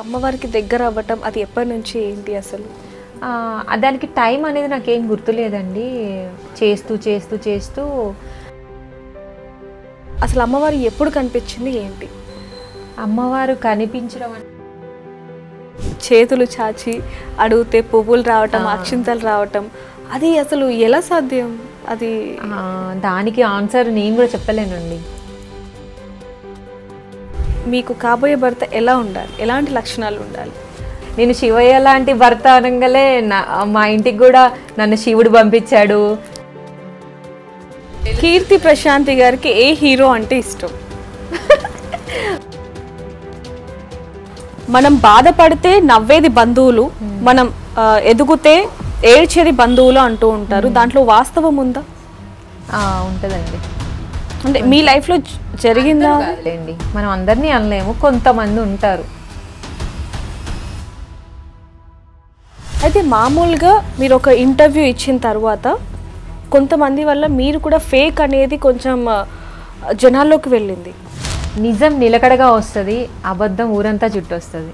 అమ్మవారికి దగ్గర అవ్వటం అది ఎప్పటి నుంచి ఏంటి అసలు? దానికి టైం అనేది నాకేం గుర్తులేదండి. చేస్తూ చేస్తూ చేస్తూ అసలు అమ్మవారు ఎప్పుడు కనిపించింది ఏంటి? అమ్మవారు కనిపించడం చేతులు చాచి అడిగితే పువ్వులు రావటం, అక్షింతలు రావటం, అది అసలు ఎలా సాధ్యం? అది దానికి ఆన్సర్ నేను కూడా చెప్పలేనండి. మీకు కాబోయే భర్త ఎలా ఉండాలి, ఎలాంటి లక్షణాలు ఉండాలి? నేను శివయ్య లాంటి భర్త అనగానే మా ఇంటికి కూడా నన్ను శివుడు పంపించాడు. కీర్తి ప్రశాంతి గారికి ఏ హీరో అంటే ఇష్టం? మనం బాధపడితే నవ్వేది బంధువులు, మనం ఎదుగుతే ఏడ్చేది బంధువులు అంటూ ఉంటారు. దాంట్లో వాస్తవం ఉందా? ఉంటుందండి. అంటే మీ లైఫ్లో జరిగిందా? అండి మనం అందరినీ అనలేము, కొంతమంది ఉంటారు. అయితే మామూలుగా మీరు ఒక ఇంటర్వ్యూ ఇచ్చిన తర్వాత కొంతమంది వల్ల మీరు కూడా ఫేక్ అనేది కొంచెం జనాల్లోకి వెళ్ళింది. నిజం నిలకడగా వస్తుంది, అబద్ధం ఊరంతా చుట్టొస్తుంది.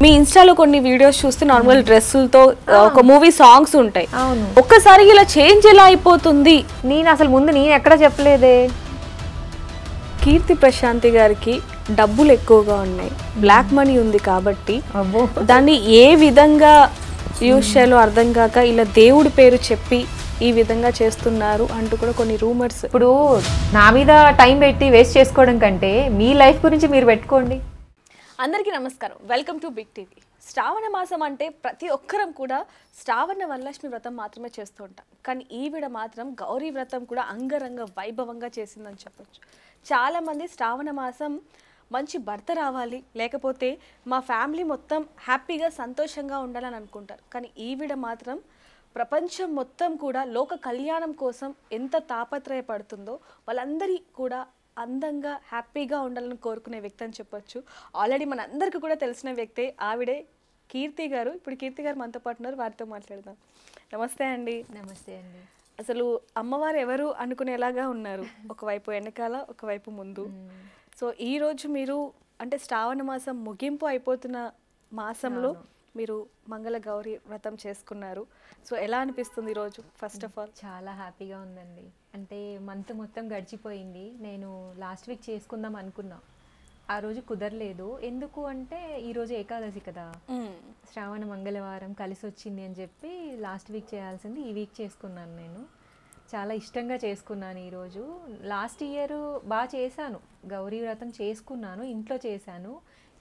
మీ ఇన్స్టాలో కొన్ని వీడియోస్ చూస్తే నార్మల్ డ్రెస్సులతో ఒక మూవీ సాంగ్స్ ఉంటాయి. అవును, ఒక్కసారి ఇలా చేంజ్ ఎలా అయిపోతుంది? నేను అసలు ముందు నేను ఎక్కడ చెప్పలేదే. కీర్తి ప్రశాంతి గారికి డబ్బులు ఎక్కువగా ఉన్నాయి, బ్లాక్ మనీ ఉంది కాబట్టి దాన్ని ఏ విధంగా యూజ్ చేయాలో అర్థం కాక ఇలా దేవుడి పేరు చెప్పి ఈ విధంగా చేస్తున్నారు అంటూ కూడా కొన్ని రూమర్స్. ఇప్పుడు నా మీద టైం పెట్టి వేస్ట్ చేసుకోవడం కంటే మీ లైఫ్ గురించి మీరు పెట్టుకోండి. అందరికీ నమస్కారం, వెల్కమ్ టు బిగ్ టీవీ. శ్రావణ మాసం అంటే ప్రతి ఒక్కరం కూడా శ్రావణ వరలక్ష్మి వ్రతం మాత్రమే చేస్తూ ఉంటాం, కానీ ఈవిడ మాత్రం గౌరీ వ్రతం కూడా అంగరంగ వైభవంగా చేసిందని చెప్పొచ్చు. చాలామంది శ్రావణ మాసం మంచి భర్త రావాలి, లేకపోతే మా ఫ్యామిలీ మొత్తం హ్యాపీగా సంతోషంగా ఉండాలని అనుకుంటారు. కానీ ఈవిడ మాత్రం ప్రపంచం మొత్తం కూడా లోక కళ్యాణం కోసం ఎంత తాపత్రయపడుతుందో వాళ్ళందరి కూడా అందంగా హ్యాపీగా ఉండాలని కోరుకునే వ్యక్తి అని చెప్పొచ్చు. ఆల్రెడీ మన అందరికీ కూడా తెలిసిన వ్యక్తే ఆవిడే కీర్తి గారు. ఇప్పుడు కీర్తి గారు మనతో పాటు ఉన్నారు, వారితో మాట్లాడదాం. నమస్తే అండి. నమస్తే అండి. అసలు అమ్మవారు ఎవరు అనుకునేలాగా ఉన్నారు, ఒకవైపు వెనకాల ఒకవైపు ముందు. సో ఈరోజు మీరు అంటే శ్రావణ మాసం ముగింపు అయిపోతున్న మాసంలో మీరు మంగళ గౌరీ వ్రతం చేసుకున్నారు. సో ఎలా అనిపిస్తుంది ఈరోజు? ఫస్ట్ ఆఫ్ ఆల్ చాలా హ్యాపీగా ఉందండి. అంటే మంత్ మొత్తం గడిచిపోయింది. నేను లాస్ట్ వీక్ చేసుకుందాం అనుకున్నా, ఆ రోజు కుదరలేదు. ఎందుకు అంటే ఈరోజు ఏకాదశి కదా, శ్రావణ మంగళవారం కలిసి వచ్చింది అని చెప్పి లాస్ట్ వీక్ చేయాల్సింది ఈ వీక్ చేసుకున్నాను. నేను చాలా ఇష్టంగా చేసుకున్నాను ఈరోజు. లాస్ట్ ఇయర్ బాగా చేశాను, గౌరీ వ్రతం చేసుకున్నాను, ఇంట్లో చేశాను.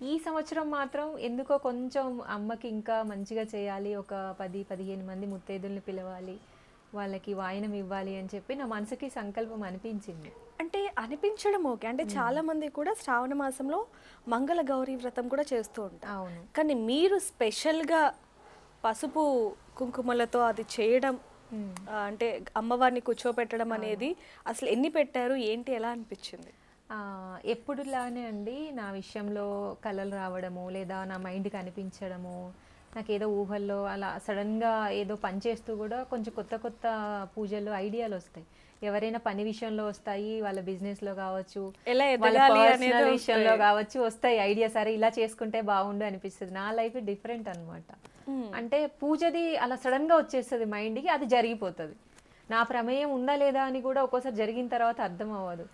ఈ సంవత్సరం మాత్రం ఎందుకో కొంచెం అమ్మకి ఇంకా మంచిగా చేయాలి, ఒక 10-15 మంది ముత్తైదుల్ని పిలవాలి, వాళ్ళకి వాయనం ఇవ్వాలి అని చెప్పి నా మనసుకి సంకల్పం అనిపించింది. అంటే అనిపించడం ఓకే, అంటే చాలా మంది కూడా శ్రావణ మాసంలో మంగళ గౌరీ వ్రతం కూడా చేస్తూ ఉంటారు. అవును, కానీ మీరు స్పెషల్గా పసుపు కుంకుమలతో అది చేయడం, అంటే అమ్మవారిని కూర్చోపెట్టడం అనేది అసలు ఎన్ని పెట్టారు, ఏంటి, ఎలా అనిపించింది? ఎప్పుడులానే అండి, నా విషయంలో కళలు రావడము లేదా నా మైండ్కి అనిపించడము, నాకేదో ఊహల్లో అలా సడన్గా ఏదో పని చేస్తూ కూడా కొంచెం కొత్త కొత్త పూజలు ఐడియాలు వస్తాయి. ఎవరైనా పని విషయంలో వస్తాయి, వాళ్ళ బిజినెస్లో కావచ్చు, వాళ్ళ పర్సనల్ విషయంలో కావచ్చు వస్తాయి ఐడియా. సరే ఇలా చేసుకుంటే బాగుండు అనిపిస్తుంది. నా లైఫ్ డిఫరెంట్ అనమాట. అంటే పూజది అలా సడన్గా వచ్చేస్తుంది మైండ్కి, అది జరిగిపోతుంది. నా ప్రమేయం ఉందా లేదా అని కూడా ఒక్కోసారి జరిగిన తర్వాత అర్థం అవ్వదు.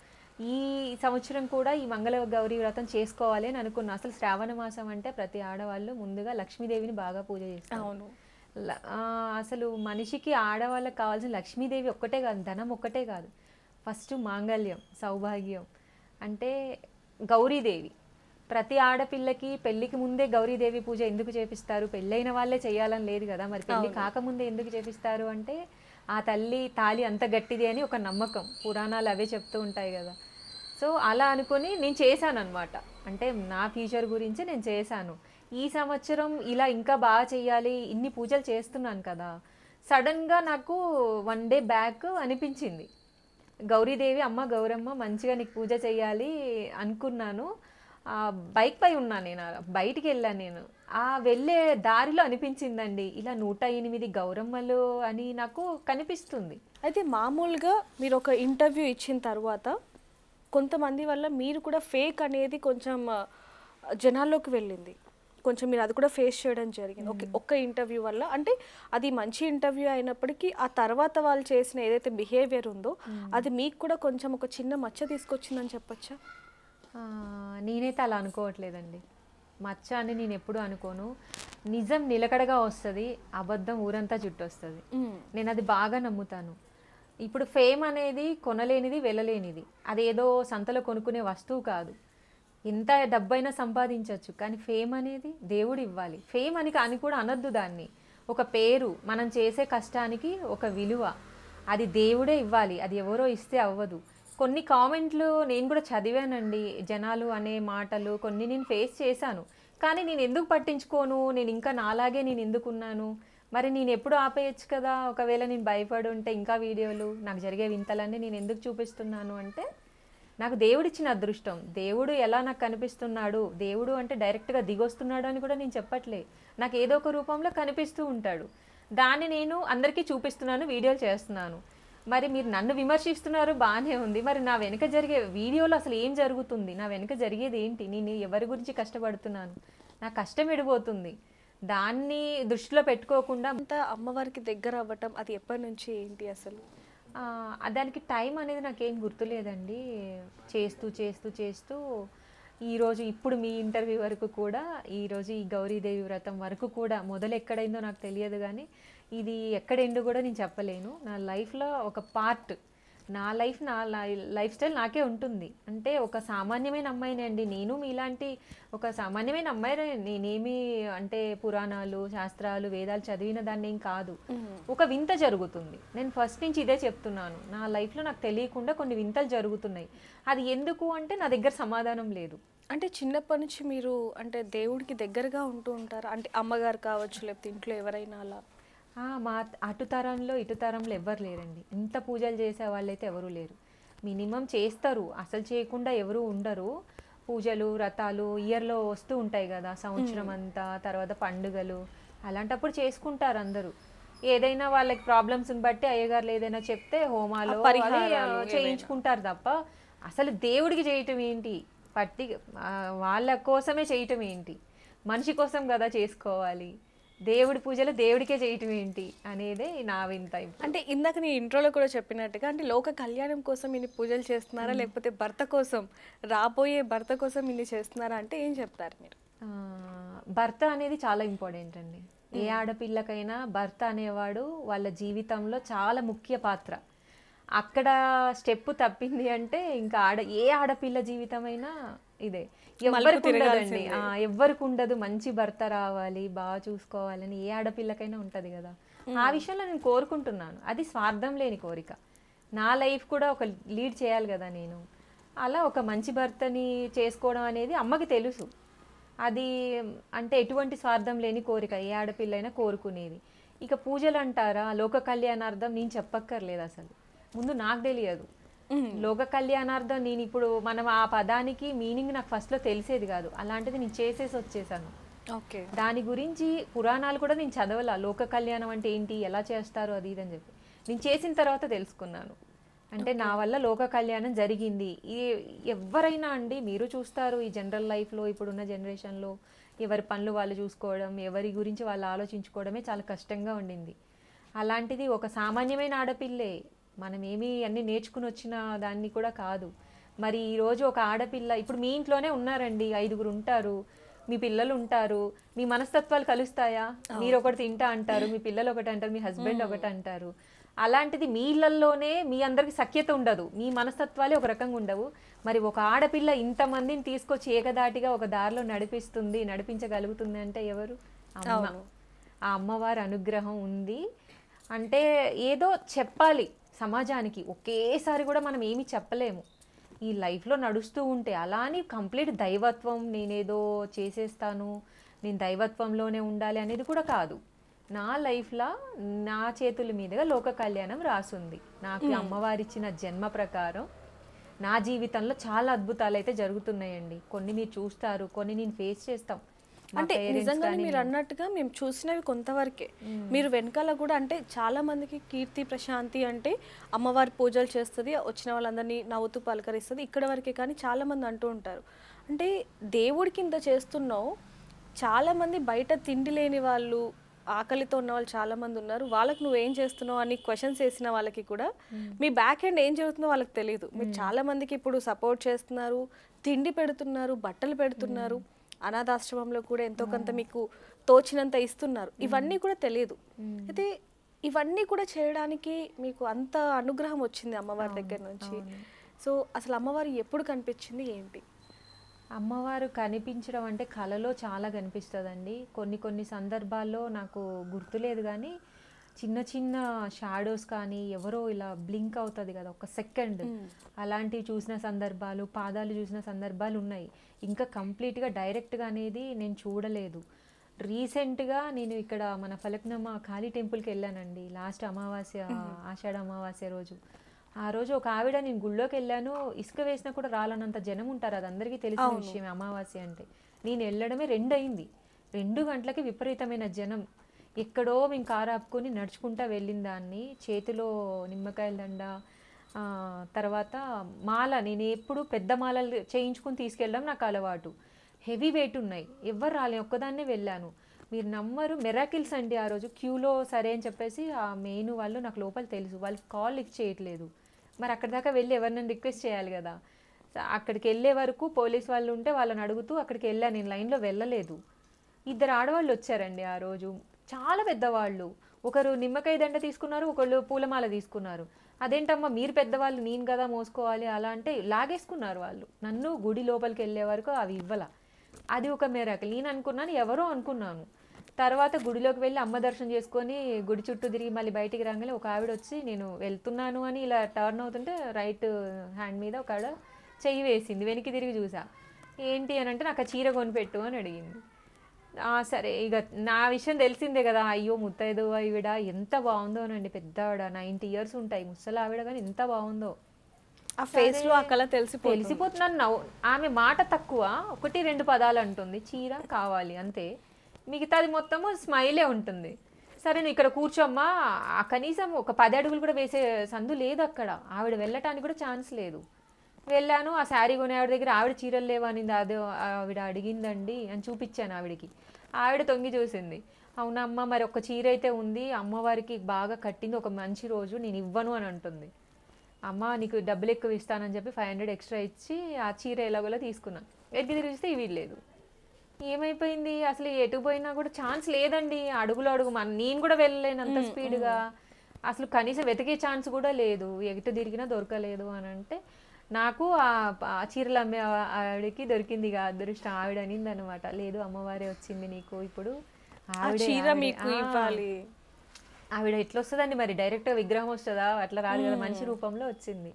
ఈ సంవత్సరం కూడా ఈ మంగళ గౌరీ వ్రతం చేసుకోవాలి అని అనుకున్నా. అసలు శ్రావణ మాసం అంటే ప్రతి ఆడవాళ్ళు ముందుగా లక్ష్మీదేవిని బాగా పూజ చేస్తారు. అవును, అసలు మనిషికి ఆడవాళ్ళకి కావాల్సిన లక్ష్మీదేవి ఒక్కటే కాదు, ధనం ఒక్కటే కాదు, ఫస్ట్ మాంగళ్యం, సౌభాగ్యం. అంటే గౌరీదేవి ప్రతి ఆడపిల్లకి పెళ్ళికి ముందే గౌరీదేవి పూజ ఎందుకు చేపిస్తారు? పెళ్ళైన వాళ్ళే చేయాలని లేదు కదా, మరి పెళ్ళి కాకముందే ఎందుకు చేపిస్తారు అంటే ఆ తల్లి తాళి అంత గట్టిది అని ఒక నమ్మకం, పురాణాలు అవే చెప్తూ ఉంటాయి కదా. సో అలా అనుకొని నేను చేశాను అనమాట. అంటే నా ఫ్యూచర్ గురించి నేను చేశాను. ఈ సంవత్సరం ఇలా ఇంకా బాగా చెయ్యాలి, ఇన్ని పూజలు చేస్తున్నాను కదా, సడన్గా నాకు 1 డే బ్యాక్ అనిపించింది, గౌరీదేవి అమ్మ గౌరమ్మ మంచిగా నీకు పూజ చేయాలి అనుకున్నాను. బైక్ పై ఉన్నాను, నేను బయటికి వెళ్ళాను. నేను వెళ్ళే దారిలో అనిపించిందండి, ఇలా 108 గౌరమ్మలు అని నాకు కనిపిస్తుంది. అయితే మామూలుగా మీరు ఒక ఇంటర్వ్యూ ఇచ్చిన తర్వాత కొంతమంది వల్ల మీరు కూడా ఫేక్ అనేది కొంచెం జనాల్లోకి వెళ్ళింది. కొంచెం మీరు అది కూడా ఫేస్ చేయడం జరిగింది. ఓకే. ఒక్క ఇంటర్వ్యూ వల్ల అంటే అది మంచి ఇంటర్వ్యూ అయినప్పటికీ ఆ తర్వాత వాళ్ళు చేసిన ఏదైతే బిహేవియర్ ఉందో అది మీకు కూడా కొంచెం ఒక చిన్న మచ్చ తీసుకొచ్చిందని చెప్పొచ్చా? ఆ, నేనైతే అలా అనుకోవట్లేదండి. మచ్చ అని నేను ఎప్పుడు అనుకోను. నిజం నిలకడగా వస్తుంది, అబద్ధం ఊరంతా చుట్టొస్తుంది. నేను అది బాగా నమ్ముతాను. ఇప్పుడు ఫేమ్ అనేది కొనలేనిది, వెళ్ళలేనిది. అదేదో సంతలో కొనుక్కునే వస్తువు కాదు. ఎంత డబ్బైనా సంపాదించవచ్చు, కానీ ఫేమ్ అనేది దేవుడు ఇవ్వాలి. ఫేమ్ అని కూడా అనొద్దు దాన్ని. ఒక పేరు, మనం చేసే కష్టానికి ఒక విలువ, అది దేవుడే ఇవ్వాలి. అది ఎవరో ఇస్తే అవ్వదు. కొన్ని కామెంట్లు నేను కూడా చదివానండి. జనాలు అనే మాటలు కొన్ని నేను ఫేస్ చేశాను. కానీ నేను ఎందుకు పట్టించుకోను? నేను ఇంకా నాలాగే నేను ఎందుకున్నాను? మరి నేను ఎప్పుడు ఆపేయచ్చు కదా. ఒకవేళ నేను భయపడి ఉంటే ఇంకా వీడియోలు నాకు జరిగే వింతలన్నీ నేను ఎందుకు చూపిస్తున్నాను అంటే, నాకు దేవుడిచ్చిన అదృష్టం. దేవుడు ఎలా నాకు కనిపిస్తున్నాడు, దేవుడు అంటే డైరెక్ట్గా దిగొస్తున్నాడు అని కూడా నేను చెప్పట్లే. నాకు ఏదో ఒక రూపంలో కనిపిస్తూ ఉంటాడు. దాన్ని నేను అందరికీ చూపిస్తున్నాను, వీడియోలు చేస్తున్నాను. మరి మీరు నన్ను విమర్శిస్తున్నారు, బాగానే ఉంది. మరి నా వెనుక జరిగే వీడియోలో అసలు ఏం జరుగుతుంది, నా వెనుక జరిగేది ఏంటి, నేను ఎవరి గురించి కష్టపడుతున్నాను, నా కష్టం ఎడిపోతుంది. దాన్ని దృష్టిలో పెట్టుకోకుండా అంత అమ్మవారికి దగ్గర అవ్వటం అది ఎప్పటి నుంచి ఏంటి అసలు? దానికి టైం అనేది నాకేం గుర్తులేదండి. చేస్తూ చేస్తూ చేస్తూ ఈరోజు ఇప్పుడు మీ ఇంటర్వ్యూ వరకు కూడా, ఈరోజు ఈ గౌరీదేవి వ్రతం వరకు కూడా మొదలు ఎక్కడైందో నాకు తెలియదు, కానీ ఇది ఎక్కడెండు కూడా నేను చెప్పలేను. నా లైఫ్లో ఒక పార్ట్, నా లైఫ్ స్టైల్ నాకే ఉంటుంది. అంటే ఒక సామాన్యమైన అమ్మాయిని అండి నేను, మీలాంటి ఒక సామాన్యమైన అమ్మాయి. నేనేమి అంటే పురాణాలు, శాస్త్రాలు, వేదాలు చదివిన దాన్ని ఏం కాదు. ఒక వింత జరుగుతుంది. నేను ఫస్ట్ నుంచి ఇదే చెప్తున్నాను. నా లైఫ్లో నాకు తెలియకుండా కొన్ని వింతలు జరుగుతున్నాయి. అది ఎందుకు అంటే నా దగ్గర సమాధానం లేదు. అంటే చిన్నప్పటి నుంచి మీరు అంటే దేవుడికి దగ్గరగా ఉంటూ ఉంటారా? అంటే అమ్మగారు కావచ్చు, లేకపోతే ఇంట్లో ఎవరైనా అలా? మా అటు తరంలో ఇటు తరంలో ఎవ్వరు లేరండి. ఇంత పూజలు చేసే వాళ్ళైతే ఎవరు లేరు. మినిమం చేస్తారు, అసలు చేయకుండా ఎవరు ఉండరు. పూజలు, వ్రతాలు ఇయర్లో వస్తూ ఉంటాయి కదా, సంవత్సరం అంతా, తర్వాత పండుగలు, అలాంటప్పుడు చేసుకుంటారు అందరూ. ఏదైనా వాళ్ళకి ప్రాబ్లమ్స్ని బట్టి అయ్యగారులు ఏదైనా చెప్తే హోమాలు చేయించుకుంటారు తప్ప అసలు దేవుడికి చేయటం ఏంటి, వాళ్ళ కోసమే చేయటం ఏంటి, మనిషి కోసం కదా చేసుకోవాలి. దేవుడి పూజలు దేవుడికే చేయటం ఏంటి అనేదే నా వింత. అంటే ఇందాక నీ ఇంట్రోలో కూడా చెప్పినట్టుగా అంటే లోక కళ్యాణం కోసం ఇన్ని పూజలు చేస్తున్నారా, లేకపోతే భర్త కోసం, రాబోయే భర్త కోసం ఇన్ని చేస్తున్నారా అంటే ఏం చెప్తారు మీరు? భర్త అనేది చాలా ఇంపార్టెంట్ అండి. ఏ ఆడపిల్లకైనా భర్త అనేవాడు వాళ్ళ జీవితంలో చాలా ముఖ్య పాత్ర. అక్కడ స్టెప్ తప్పింది అంటే ఇంకా ఏ ఆడపిల్ల జీవితమైనా ఇదే. ఎవ్వరికి ఉండదండి, ఎవ్వరికి ఉండదు మంచి భర్త రావాలి, బాగా చూసుకోవాలని ఏ ఆడపిల్లకైనా ఉంటది కదా. ఆ విషయంలో నేను కోరుకుంటున్నాను. అది స్వార్థం లేని కోరిక. నా లైఫ్ కూడా ఒక లీడ్ చేయాలి కదా నేను. అలా ఒక మంచి భర్తని చేసుకోవడం అనేది అమ్మకి తెలుసు. అది అంటే ఎటువంటి స్వార్థం లేని కోరిక ఏ ఆడపిల్లైనా కోరుకునేది. ఇక పూజలు అంటారా, లోక కళ్యాణార్థం నేను చెప్పక్కర్లేదు. అసలు ముందు నాకు తెలియదు లోక కళ్యాణార్థం. నేను ఇప్పుడు మనం ఆ పదానికి మీనింగ్ నాకు ఫస్ట్లో తెలిసేది కాదు. అలాంటిది నేను చేసేసి వచ్చేసాను. ఓకే. దాని గురించి పురాణాలు కూడా నేను చదవాల. లోక కళ్యాణం అంటే ఏంటి, ఎలా చేస్తారు, అది ఇది అని చెప్పి నేను చేసిన తర్వాత తెలుసుకున్నాను. అంటే నా వల్ల లోక కళ్యాణం జరిగింది. ఎవరైనా అండి మీరు చూస్తారు ఈ జనరల్ లైఫ్లో ఇప్పుడున్న జనరేషన్లో ఎవరి పనులు వాళ్ళు చూసుకోవడం, ఎవరి గురించి వాళ్ళు ఆలోచించుకోవడమే చాలా కష్టంగా ఉండింది. అలాంటిది ఒక సామాన్యమైన ఆడపిల్లే, మనం ఏమీ అన్నీ నేర్చుకుని వచ్చిన దాన్ని కూడా కాదు. మరి ఈరోజు ఒక ఆడపిల్ల ఇప్పుడు మీ ఇంట్లోనే ఉన్నారండి, 5గురు ఉంటారు, మీ పిల్లలు ఉంటారు, మీ మనస్తత్వాలు కలుస్తాయా? మీరు ఒకటి తింటా అంటారు, మీ పిల్లలు ఒకటి అంటారు, మీ హస్బెండ్ ఒకటి అంటారు. అలాంటిది మీ ఇళ్లలోనే మీ అందరికి సఖ్యత ఉండదు, మీ మనస్తత్వాలే ఒక రకంగా ఉండవు. మరి ఒక ఆడపిల్ల ఇంతమందిని తీసుకొచ్చి ఏకదాటిగా ఒక దారిలో నడిపించగలుగుతుంది అంటే ఎవరు? అమ్మ. ఆ అమ్మవారి అనుగ్రహం ఉంది. అంటే ఏదో చెప్పాలి సమాజానికి, ఒకేసారి కూడా మనం ఏమీ చెప్పలేము ఈ లైఫ్లో నడుస్తూ ఉంటే. అలా అని కంప్లీట్ దైవత్వం, నేనేదో చేసేస్తాను, నేను దైవత్వంలోనే ఉండాలి అనేది కూడా కాదు. నా లైఫ్లో నా చేతుల మీదుగా లోక కళ్యాణం రాసుంది. నాకు అమ్మవారిచ్చిన జన్మ ప్రకారం నా జీవితంలో చాలా అద్భుతాలు అయితే జరుగుతున్నాయండి. కొన్ని మీరు చూస్తారు, కొన్ని నేను ఫేస్ చేస్తాం. అంటే నిజంగానే మీరు అన్నట్టుగా మేము చూసినవి కొంతవరకే. మీరు వెనకాల కూడా అంటే చాలా మందికి కీర్తి ప్రశాంతి అంటే అమ్మవారి పూజలు చేస్తుంది, వచ్చిన వాళ్ళందరినీ నవ్వుతూ పలకరిస్తుంది, ఇక్కడ వరకే. కానీ చాలా మంది అంటూ ఉంటారు అంటే దేవుడికి ఇంత చేస్తున్నావు, చాలా మంది బయట తిండి లేని వాళ్ళు, ఆకలితో ఉన్న వాళ్ళు చాలా మంది ఉన్నారు, వాళ్ళకి నువ్వేం చేస్తున్నావు అని క్వశ్చన్స్ వేసిన వాళ్ళకి కూడా మీ బ్యాక్ ఎండ్ ఏం జరుగుతుందో వాళ్ళకి తెలియదు. మీరు చాలా మందికి ఇప్పుడు సపోర్ట్ చేస్తున్నారు, తిండి పెడుతున్నారు, బట్టలు పెడుతున్నారు, అనాథాశ్రమంలో కూడా ఎంతో కొంత మీకు తోచినంత ఇస్తున్నారు, ఇవన్నీ కూడా తెలియదు. అయితే ఇవన్నీ కూడా చేయడానికి మీకు అంత అనుగ్రహం వచ్చింది అమ్మవారి దగ్గర నుంచి. సో అసలు అమ్మవారు ఎప్పుడు కనిపించింది ఏంటి? అమ్మవారు కనిపించడం అంటే కళలో చాలా కనిపిస్తుందండి. కొన్ని సందర్భాల్లో నాకు గుర్తులేదు కానీ చిన్న చిన్న షాడోస్ కానీ ఎవరో ఇలా బ్లింక్ అవుతుంది కదా ఒక సెకండ్, అలాంటివి చూసిన సందర్భాలు, పాదాలు చూసిన సందర్భాలు ఉన్నాయి. ఇంకా కంప్లీట్గా డైరెక్ట్గా అనేది నేను చూడలేదు. రీసెంట్గా నేను ఇక్కడ మన ఫలక్నమా కాళీ టెంపుల్కి వెళ్ళానండి లాస్ట్ అమావాస్య, ఆషాఢ అమావాస్య రోజు. ఆ రోజు ఒక ఆవిడ, నేను గుళ్ళోకి వెళ్ళాను, ఇసుక వేసినా కూడా రాలనంత జనం ఉంటారు, అది అందరికీ తెలిసిన విషయం అమావాస్య అంటే. నేను వెళ్ళడమే 2 అయింది, 2 గంటలకి విపరీతమైన జనం. ఎక్కడో మేము కారు ఆపుకొని నడుచుకుంటా వెళ్ళిన దాన్ని, చేతిలో నిమ్మకాయల దండ, తర్వాత మాల, నేను ఎప్పుడు పెద్ద మాలలు చేయించుకుని తీసుకెళ్ళడం నాకు అలవాటు. హెవీ వెయిట్ ఉన్నాయి, ఎవ్వరు రాలే, ఒక్కదాన్నే వెళ్ళాను. మీరు నమ్మరు, మెరాకిల్స్ అండి. ఆ రోజు క్యూలో సరే అని చెప్పేసి ఆ మెయిన్ వాళ్ళు నాకు లోపల తెలుసు, వాళ్ళకి కాల్ లిఫ్ట్ చేయట్లేదు. మరి అక్కడి దాకా వెళ్ళి ఎవరినైనా రిక్వెస్ట్ చేయాలి కదా. అక్కడికి వెళ్ళే వరకు పోలీస్ వాళ్ళు ఉంటే వాళ్ళని అడుగుతూ అక్కడికి వెళ్ళాను, నేను లైన్లో వెళ్ళలేదు. 2 ఆడవాళ్ళు వచ్చారండి ఆ రోజు, చాలా పెద్దవాళ్ళు. ఒకరు నిమ్మకాయ దండ తీసుకున్నారు, ఒకళ్ళు పూలమాల తీసుకున్నారు. అదేంటమ్మా మీరు పెద్దవాళ్ళు, నేను కదా మోసుకోవాలి అలా అంటే లాగేసుకున్నారు వాళ్ళు. నన్ను గుడి లోపలికి వెళ్ళే వరకు అవి ఇవ్వాల. అది ఒక మిరాకిల్. నేను అనుకున్నాను ఎవరో అనుకున్నాను. తర్వాత గుడిలోకి వెళ్ళి అమ్మ దర్శనం చేసుకొని గుడి చుట్టూ తిరిగి మళ్ళీ బయటికి రాగానే ఒక ఆవిడ వచ్చి నేను వెళ్తున్నాను అని ఇలా టర్న్ అవుతుంటే రైట్ హ్యాండ్ మీద ఒక ఆవిడ చెయ్యి వేసింది. వెనక్కి తిరిగి చూసా, ఏంటి అని అంటే నాకు ఆ చీర కొనిపెట్టు అని అడిగింది. సరే ఇక నా విషయం తెలిసిందే కదా, అయ్యో ముత్తైదు ఆవిడ ఎంత బాగుందోనండి, పెద్ద ఆవిడ 90 years ఉంటాయి, ముసలి ఆవిడ, కానీ ఎంత బాగుందో. ఆ ఫేస్ లో ఆ కళ తెలిసిపోతున్నాను. ఆమె మాట తక్కువ, 1-2 పదాలు అంటుంది, చీర కావాలి అంతే, మిగతాది మొత్తము స్మైలే ఉంటుంది. సరే నువ్వు ఇక్కడ కూర్చోమ్మా, కనీసం ఒక 10 అడుగులు కూడా వేసే సందు లేదు అక్కడ, ఆవిడ వెళ్ళటానికి కూడా ఛాన్స్ లేదు. వెళ్ళాను, ఆ శారీ కొనే ఆవిడ దగ్గర ఆవిడ చీరలు లేవనింది, అదే ఆవిడ అడిగిందండి అని చూపించాను ఆవిడకి. ఆవిడ తొంగి చూసింది, అవునమ్మా మరి ఒక చీర అయితే ఉంది, అమ్మవారికి బాగా కట్టింది, ఒక మంచి రోజు, నేను ఇవ్వను అని అంటుంది. అమ్మ నీకు డబ్బులు ఎక్కువ ఇస్తానని చెప్పి 500 ఎక్స్ట్రా ఇచ్చి ఆ చీర ఎలాగోలా తీసుకున్నాను. ఎట్టి తిరిగిస్తే ఇవి లేదు. ఏమైపోయింది అసలు, ఎటు పోయినా కూడా ఛాన్స్ లేదండి, అడుగులు అడుగు, నేను కూడా వెళ్ళలేను అంత స్పీడ్గా, అసలు కనీసం వెతికే ఛాన్స్ కూడా లేదు, ఎటు తిరిగినా దొరకలేదు అని అంటే నాకు ఆ చీరలు అమ్మే ఆవిడకి దొరికింది ఇక అదృష్టం. ఆవిడ అనింది అనమాట, లేదు అమ్మవారే వచ్చింది నీకు ఇప్పుడు, ఆవిడ ఎట్లా వస్తుందండి మరి, డైరెక్ట్గా విగ్రహం వస్తుందా, అట్లా రాదు కదా, మనిషి రూపంలో వచ్చింది.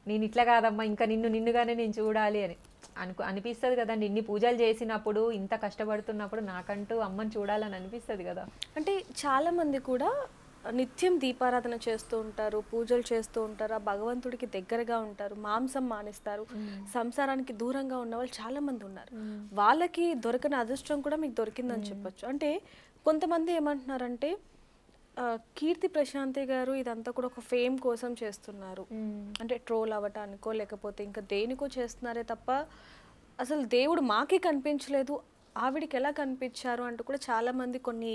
నేను ఇట్లా కాదమ్మా, ఇంకా నిన్నుగానే నేను చూడాలి అని అనిపిస్తుంది కదండి. ఇన్ని పూజలు చేసినప్పుడు, ఇంత కష్టపడుతున్నప్పుడు నాకంటూ అమ్మని చూడాలని అనిపిస్తుంది కదా. అంటే చాలా మంది కూడా నిత్యం దీపారాధన చేస్తూ ఉంటారు, పూజలు చేస్తూ ఉంటారు, ఆ భగవంతుడికి దగ్గరగా ఉంటారు, మాంసం మానేస్తారు, సంసారానికి దూరంగా ఉన్న వాళ్ళు చాలా మంది ఉన్నారు. వాళ్ళకి దొరకని అదృష్టం కూడా మీకు దొరికిందని చెప్పొచ్చు. అంటే కొంతమంది ఏమంటున్నారంటే కీర్తి ప్రశాంతి గారు ఇదంతా కూడా ఒక ఫేమ్ కోసం చేస్తున్నారు, అంటే ట్రోల్ అవ్వటానికో లేకపోతే ఇంకా దేనికో చేస్తున్నారే తప్ప అసలు దేవుడు మాకే కనిపించలేదు, ఆవిడికి ఎలా కనిపించారు అంటూ కూడా చాలా మంది కొన్ని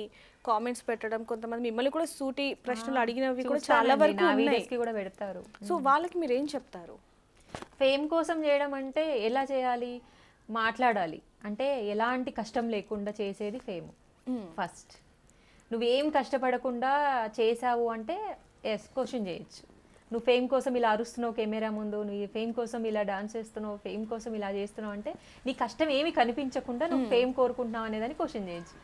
కామెంట్స్ పెట్టడం, కొంతమంది మిమ్మల్ని కూడా సూటి ప్రశ్నలు అడిగినవి కూడా చాలా వరకు కూడా పెడతారు. సో వాళ్ళకి మీరు ఏం చెప్తారు? ఫేమ్ కోసం చేయడం అంటే ఎలా చేయాలి, మాట్లాడాలి, అంటే ఎలాంటి కష్టం లేకుండా చేసేది ఫేమ్. ఫస్ట్ నువ్వేం కష్టపడకుండా చేసావు అంటే ఎస్ క్వశ్చన్ చేయొచ్చు. నువ్వు ఫేమ్ కోసం ఇలా అరుస్తున్నావు కెమెరా ముందు, నువ్వు ఫేమ్ కోసం ఇలా డాన్స్ చేస్తున్నావు, ఫేమ్ కోసం ఇలా చేస్తున్నావు అంటే నీ కష్టం ఏమి కనిపించకుండా నువ్వు ఫేమ్ కోరుకుంటున్నావు అనేదాన్ని క్వశ్చన్ చేయొచ్చు.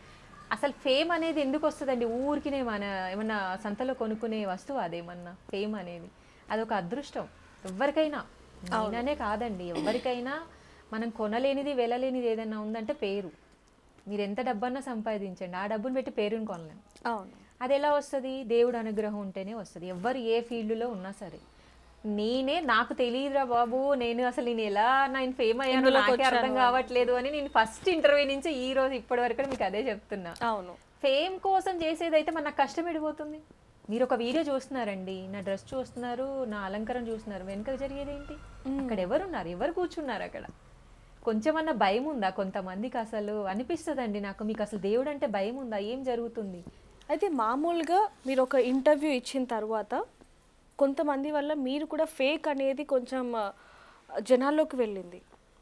అసలు ఫేమ్ అనేది ఎందుకు వస్తుందండి, ఊరికినే మన ఏమన్నా సంతలో కొనుక్కునే వస్తువు అదేమన్నా ఫేమ్ అనేది, అదొక అదృష్టం ఎవరికైనా, నేననే కాదండి ఎవరికైనా. మనం కొనలేనిది వెళ్ళలేనిది ఏదైనా ఉందంటే పేరు. మీరు ఎంత డబ్బన్నా సంపాదించండి, ఆ డబ్బును పెట్టి పేరుని కొనలేము. అది ఎలా వస్తుంది, దేవుడు అనుగ్రహం ఉంటేనే వస్తుంది. ఎవ్వరు ఏ ఫీల్డ్లో ఉన్నా సరే నాకు తెలియదురా బాబు, నేను ఎలా ఫేమ్ అయ్యానో నాకే అర్థం కావట్లేదు అని నేను ఫస్ట్ ఇంటర్వ్యూ నుంచి ఈ రోజు ఇప్పటి వరకు మీకు అదే చెప్తున్నా. అవును, ఫేమ్ కోసం చేసేదైతే మన నాకు కష్టం ఎడిపోతుంది. మీరు ఒక వీడియో చూస్తున్నారండి, నా డ్రెస్ చూస్తున్నారు, నా అలంకరణ చూస్తున్నారు, వెనుక జరిగేది ఏంటి? అక్కడ ఎవరున్నారు, ఎవరు కూర్చున్నారు అక్కడ? కొంచెమన్నా భయం ఉందా కొంతమందికి? అసలు అనిపిస్తుందండి నాకు, మీకు అసలు దేవుడు అంటే భయం ఉందా? ఏం జరుగుతుంది? అయితే మామూలుగా మీరు ఒక ఇంటర్వ్యూ ఇచ్చిన తర్వాత కొంతమంది వల్ల మీరు కూడా ఫేక్ అనేది కొంచెం జనాల్లోకి వెళ్ళింది,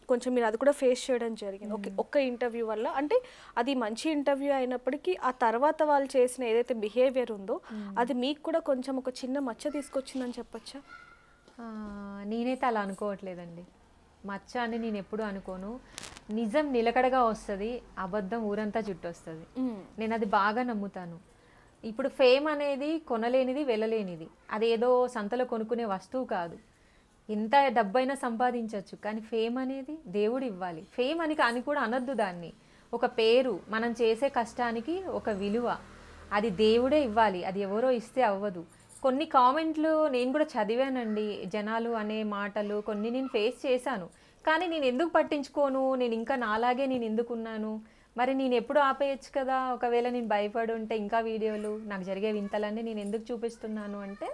కొంచెం మీరు అది కూడా ఫేస్ చేయడం జరిగింది ఒక్క ఇంటర్వ్యూ వల్ల. అంటే అది మంచి ఇంటర్వ్యూ అయినప్పటికీ ఆ తర్వాత వాళ్ళు చేసిన ఏదైతే బిహేవియర్ ఉందో అది మీకు కూడా కొంచెం ఒక చిన్న మచ్చ తీసుకొచ్చిందని చెప్పొచ్చా? నేనైతే అలా అనుకోవట్లేదండి. మచ్చ అని నేను ఎప్పుడు అనుకోను. నిజం నిలకడగా వస్తుంది, అబద్ధం ఊరంతా చుట్టొస్తుంది. నేను అది బాగా నమ్ముతాను. ఇప్పుడు ఫేమ్ అనేది కొనలేనిది, వెళ్ళలేనిది. అదేదో సంతలో కొనుక్కునే వస్తువు కాదు. ఎంత డబ్బైనా సంపాదించవచ్చు, కానీ ఫేమ్ అనేది దేవుడు ఇవ్వాలి. ఫేమ్ అని కూడా అనొద్దు దాన్ని. ఒక పేరు, మనం చేసే కష్టానికి ఒక విలువ, అది దేవుడే ఇవ్వాలి, అది ఎవరో ఇస్తే అవ్వదు. కొన్ని కామెంట్లు నేను కూడా చదివానండి, జనాలు అనే మాటలు కొన్ని నేను ఫేస్ చేశాను. కానీ నేను ఎందుకు పట్టించుకోను? నేను ఇంకా నాలాగే నేను ఎందుకున్నాను? మరి నేను ఎప్పుడు ఆపేయచ్చు కదా? ఒకవేళ నేను భయపడి ఉంటే ఇంకా వీడియోలు, నాకు జరిగే వింతలన్నీ నేను ఎందుకు చూపిస్తున్నాను అంటే,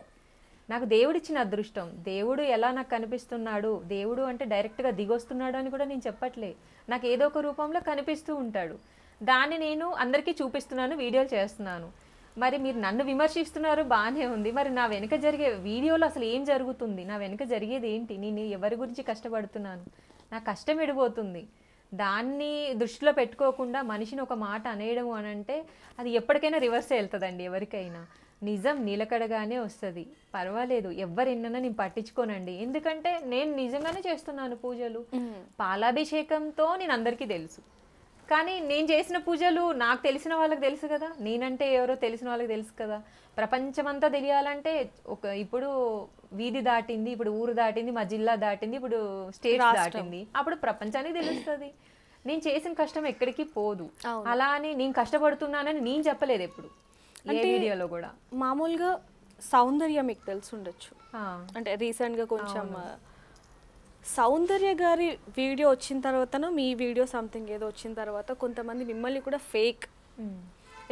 నాకు దేవుడిచ్చిన అదృష్టం. దేవుడు ఎలా నాకు కనిపిస్తున్నాడు, దేవుడు అంటే డైరెక్ట్గా దిగొస్తున్నాడు అని కూడా నేను చెప్పట్లే. నాకు ఏదో ఒక రూపంలో కనిపిస్తూ ఉంటాడు. దాన్ని నేను అందరికీ చూపిస్తున్నాను, వీడియోలు చేస్తున్నాను. మరి మీరు నన్ను విమర్శిస్తున్నారు, బాగానే ఉంది. మరి నా వెనుక జరిగే వీడియోలో అసలు ఏం జరుగుతుంది, నా వెనుక జరిగేది ఏంటి, నేను ఎవరి గురించి కష్టపడుతున్నాను, నా కష్టం ఎడిపోతుంది. దాన్ని దృష్టిలో పెట్టుకోకుండా మనిషిని ఒక మాట అనేయడం అని అంటే అది ఎప్పటికైనా రివర్స్ వెళ్తుందండి. ఎవరికైనా నిజం నిలకడగానే వస్తుంది, పర్వాలేదు. ఎవరిన్నా నేను పట్టించుకోనండి. ఎందుకంటే నేను నిజంగానే చేస్తున్నాను పూజలు. పాలాభిషేకంతో నేను అందరికీ తెలుసు. కానీ నేను చేసిన పూజలు నాకు తెలిసిన వాళ్ళకి తెలుసు కదా, నేనంటే ఎవరో తెలిసిన వాళ్ళకి తెలుసు కదా. ప్రపంచమంతా తెలియాలంటే ఇప్పుడు వీధి దాటింది, ఇప్పుడు ఊరు దాటింది, మా జిల్లా దాటింది, ఇప్పుడు స్టేట్ దాటింది, అప్పుడు ప్రపంచానికి తెలుస్తుంది. నేను చేసిన కష్టం ఎక్కడికి పోదు. అలా అని నేను కష్టపడుతున్నానని నేను చెప్పలేదు ఎప్పుడు, ఏ వీడియోలో కూడా. మామూలుగా సౌందర్య మీకు తెలిసి ఉండొచ్చు, అంటే రీసెంట్గా కొంచెం సౌందర్య గారి వీడియో వచ్చిన తర్వాతనో మీ వీడియో సంథింగ్ ఏదో వచ్చిన తర్వాత కొంతమంది మిమ్మల్ని కూడా ఫేక్,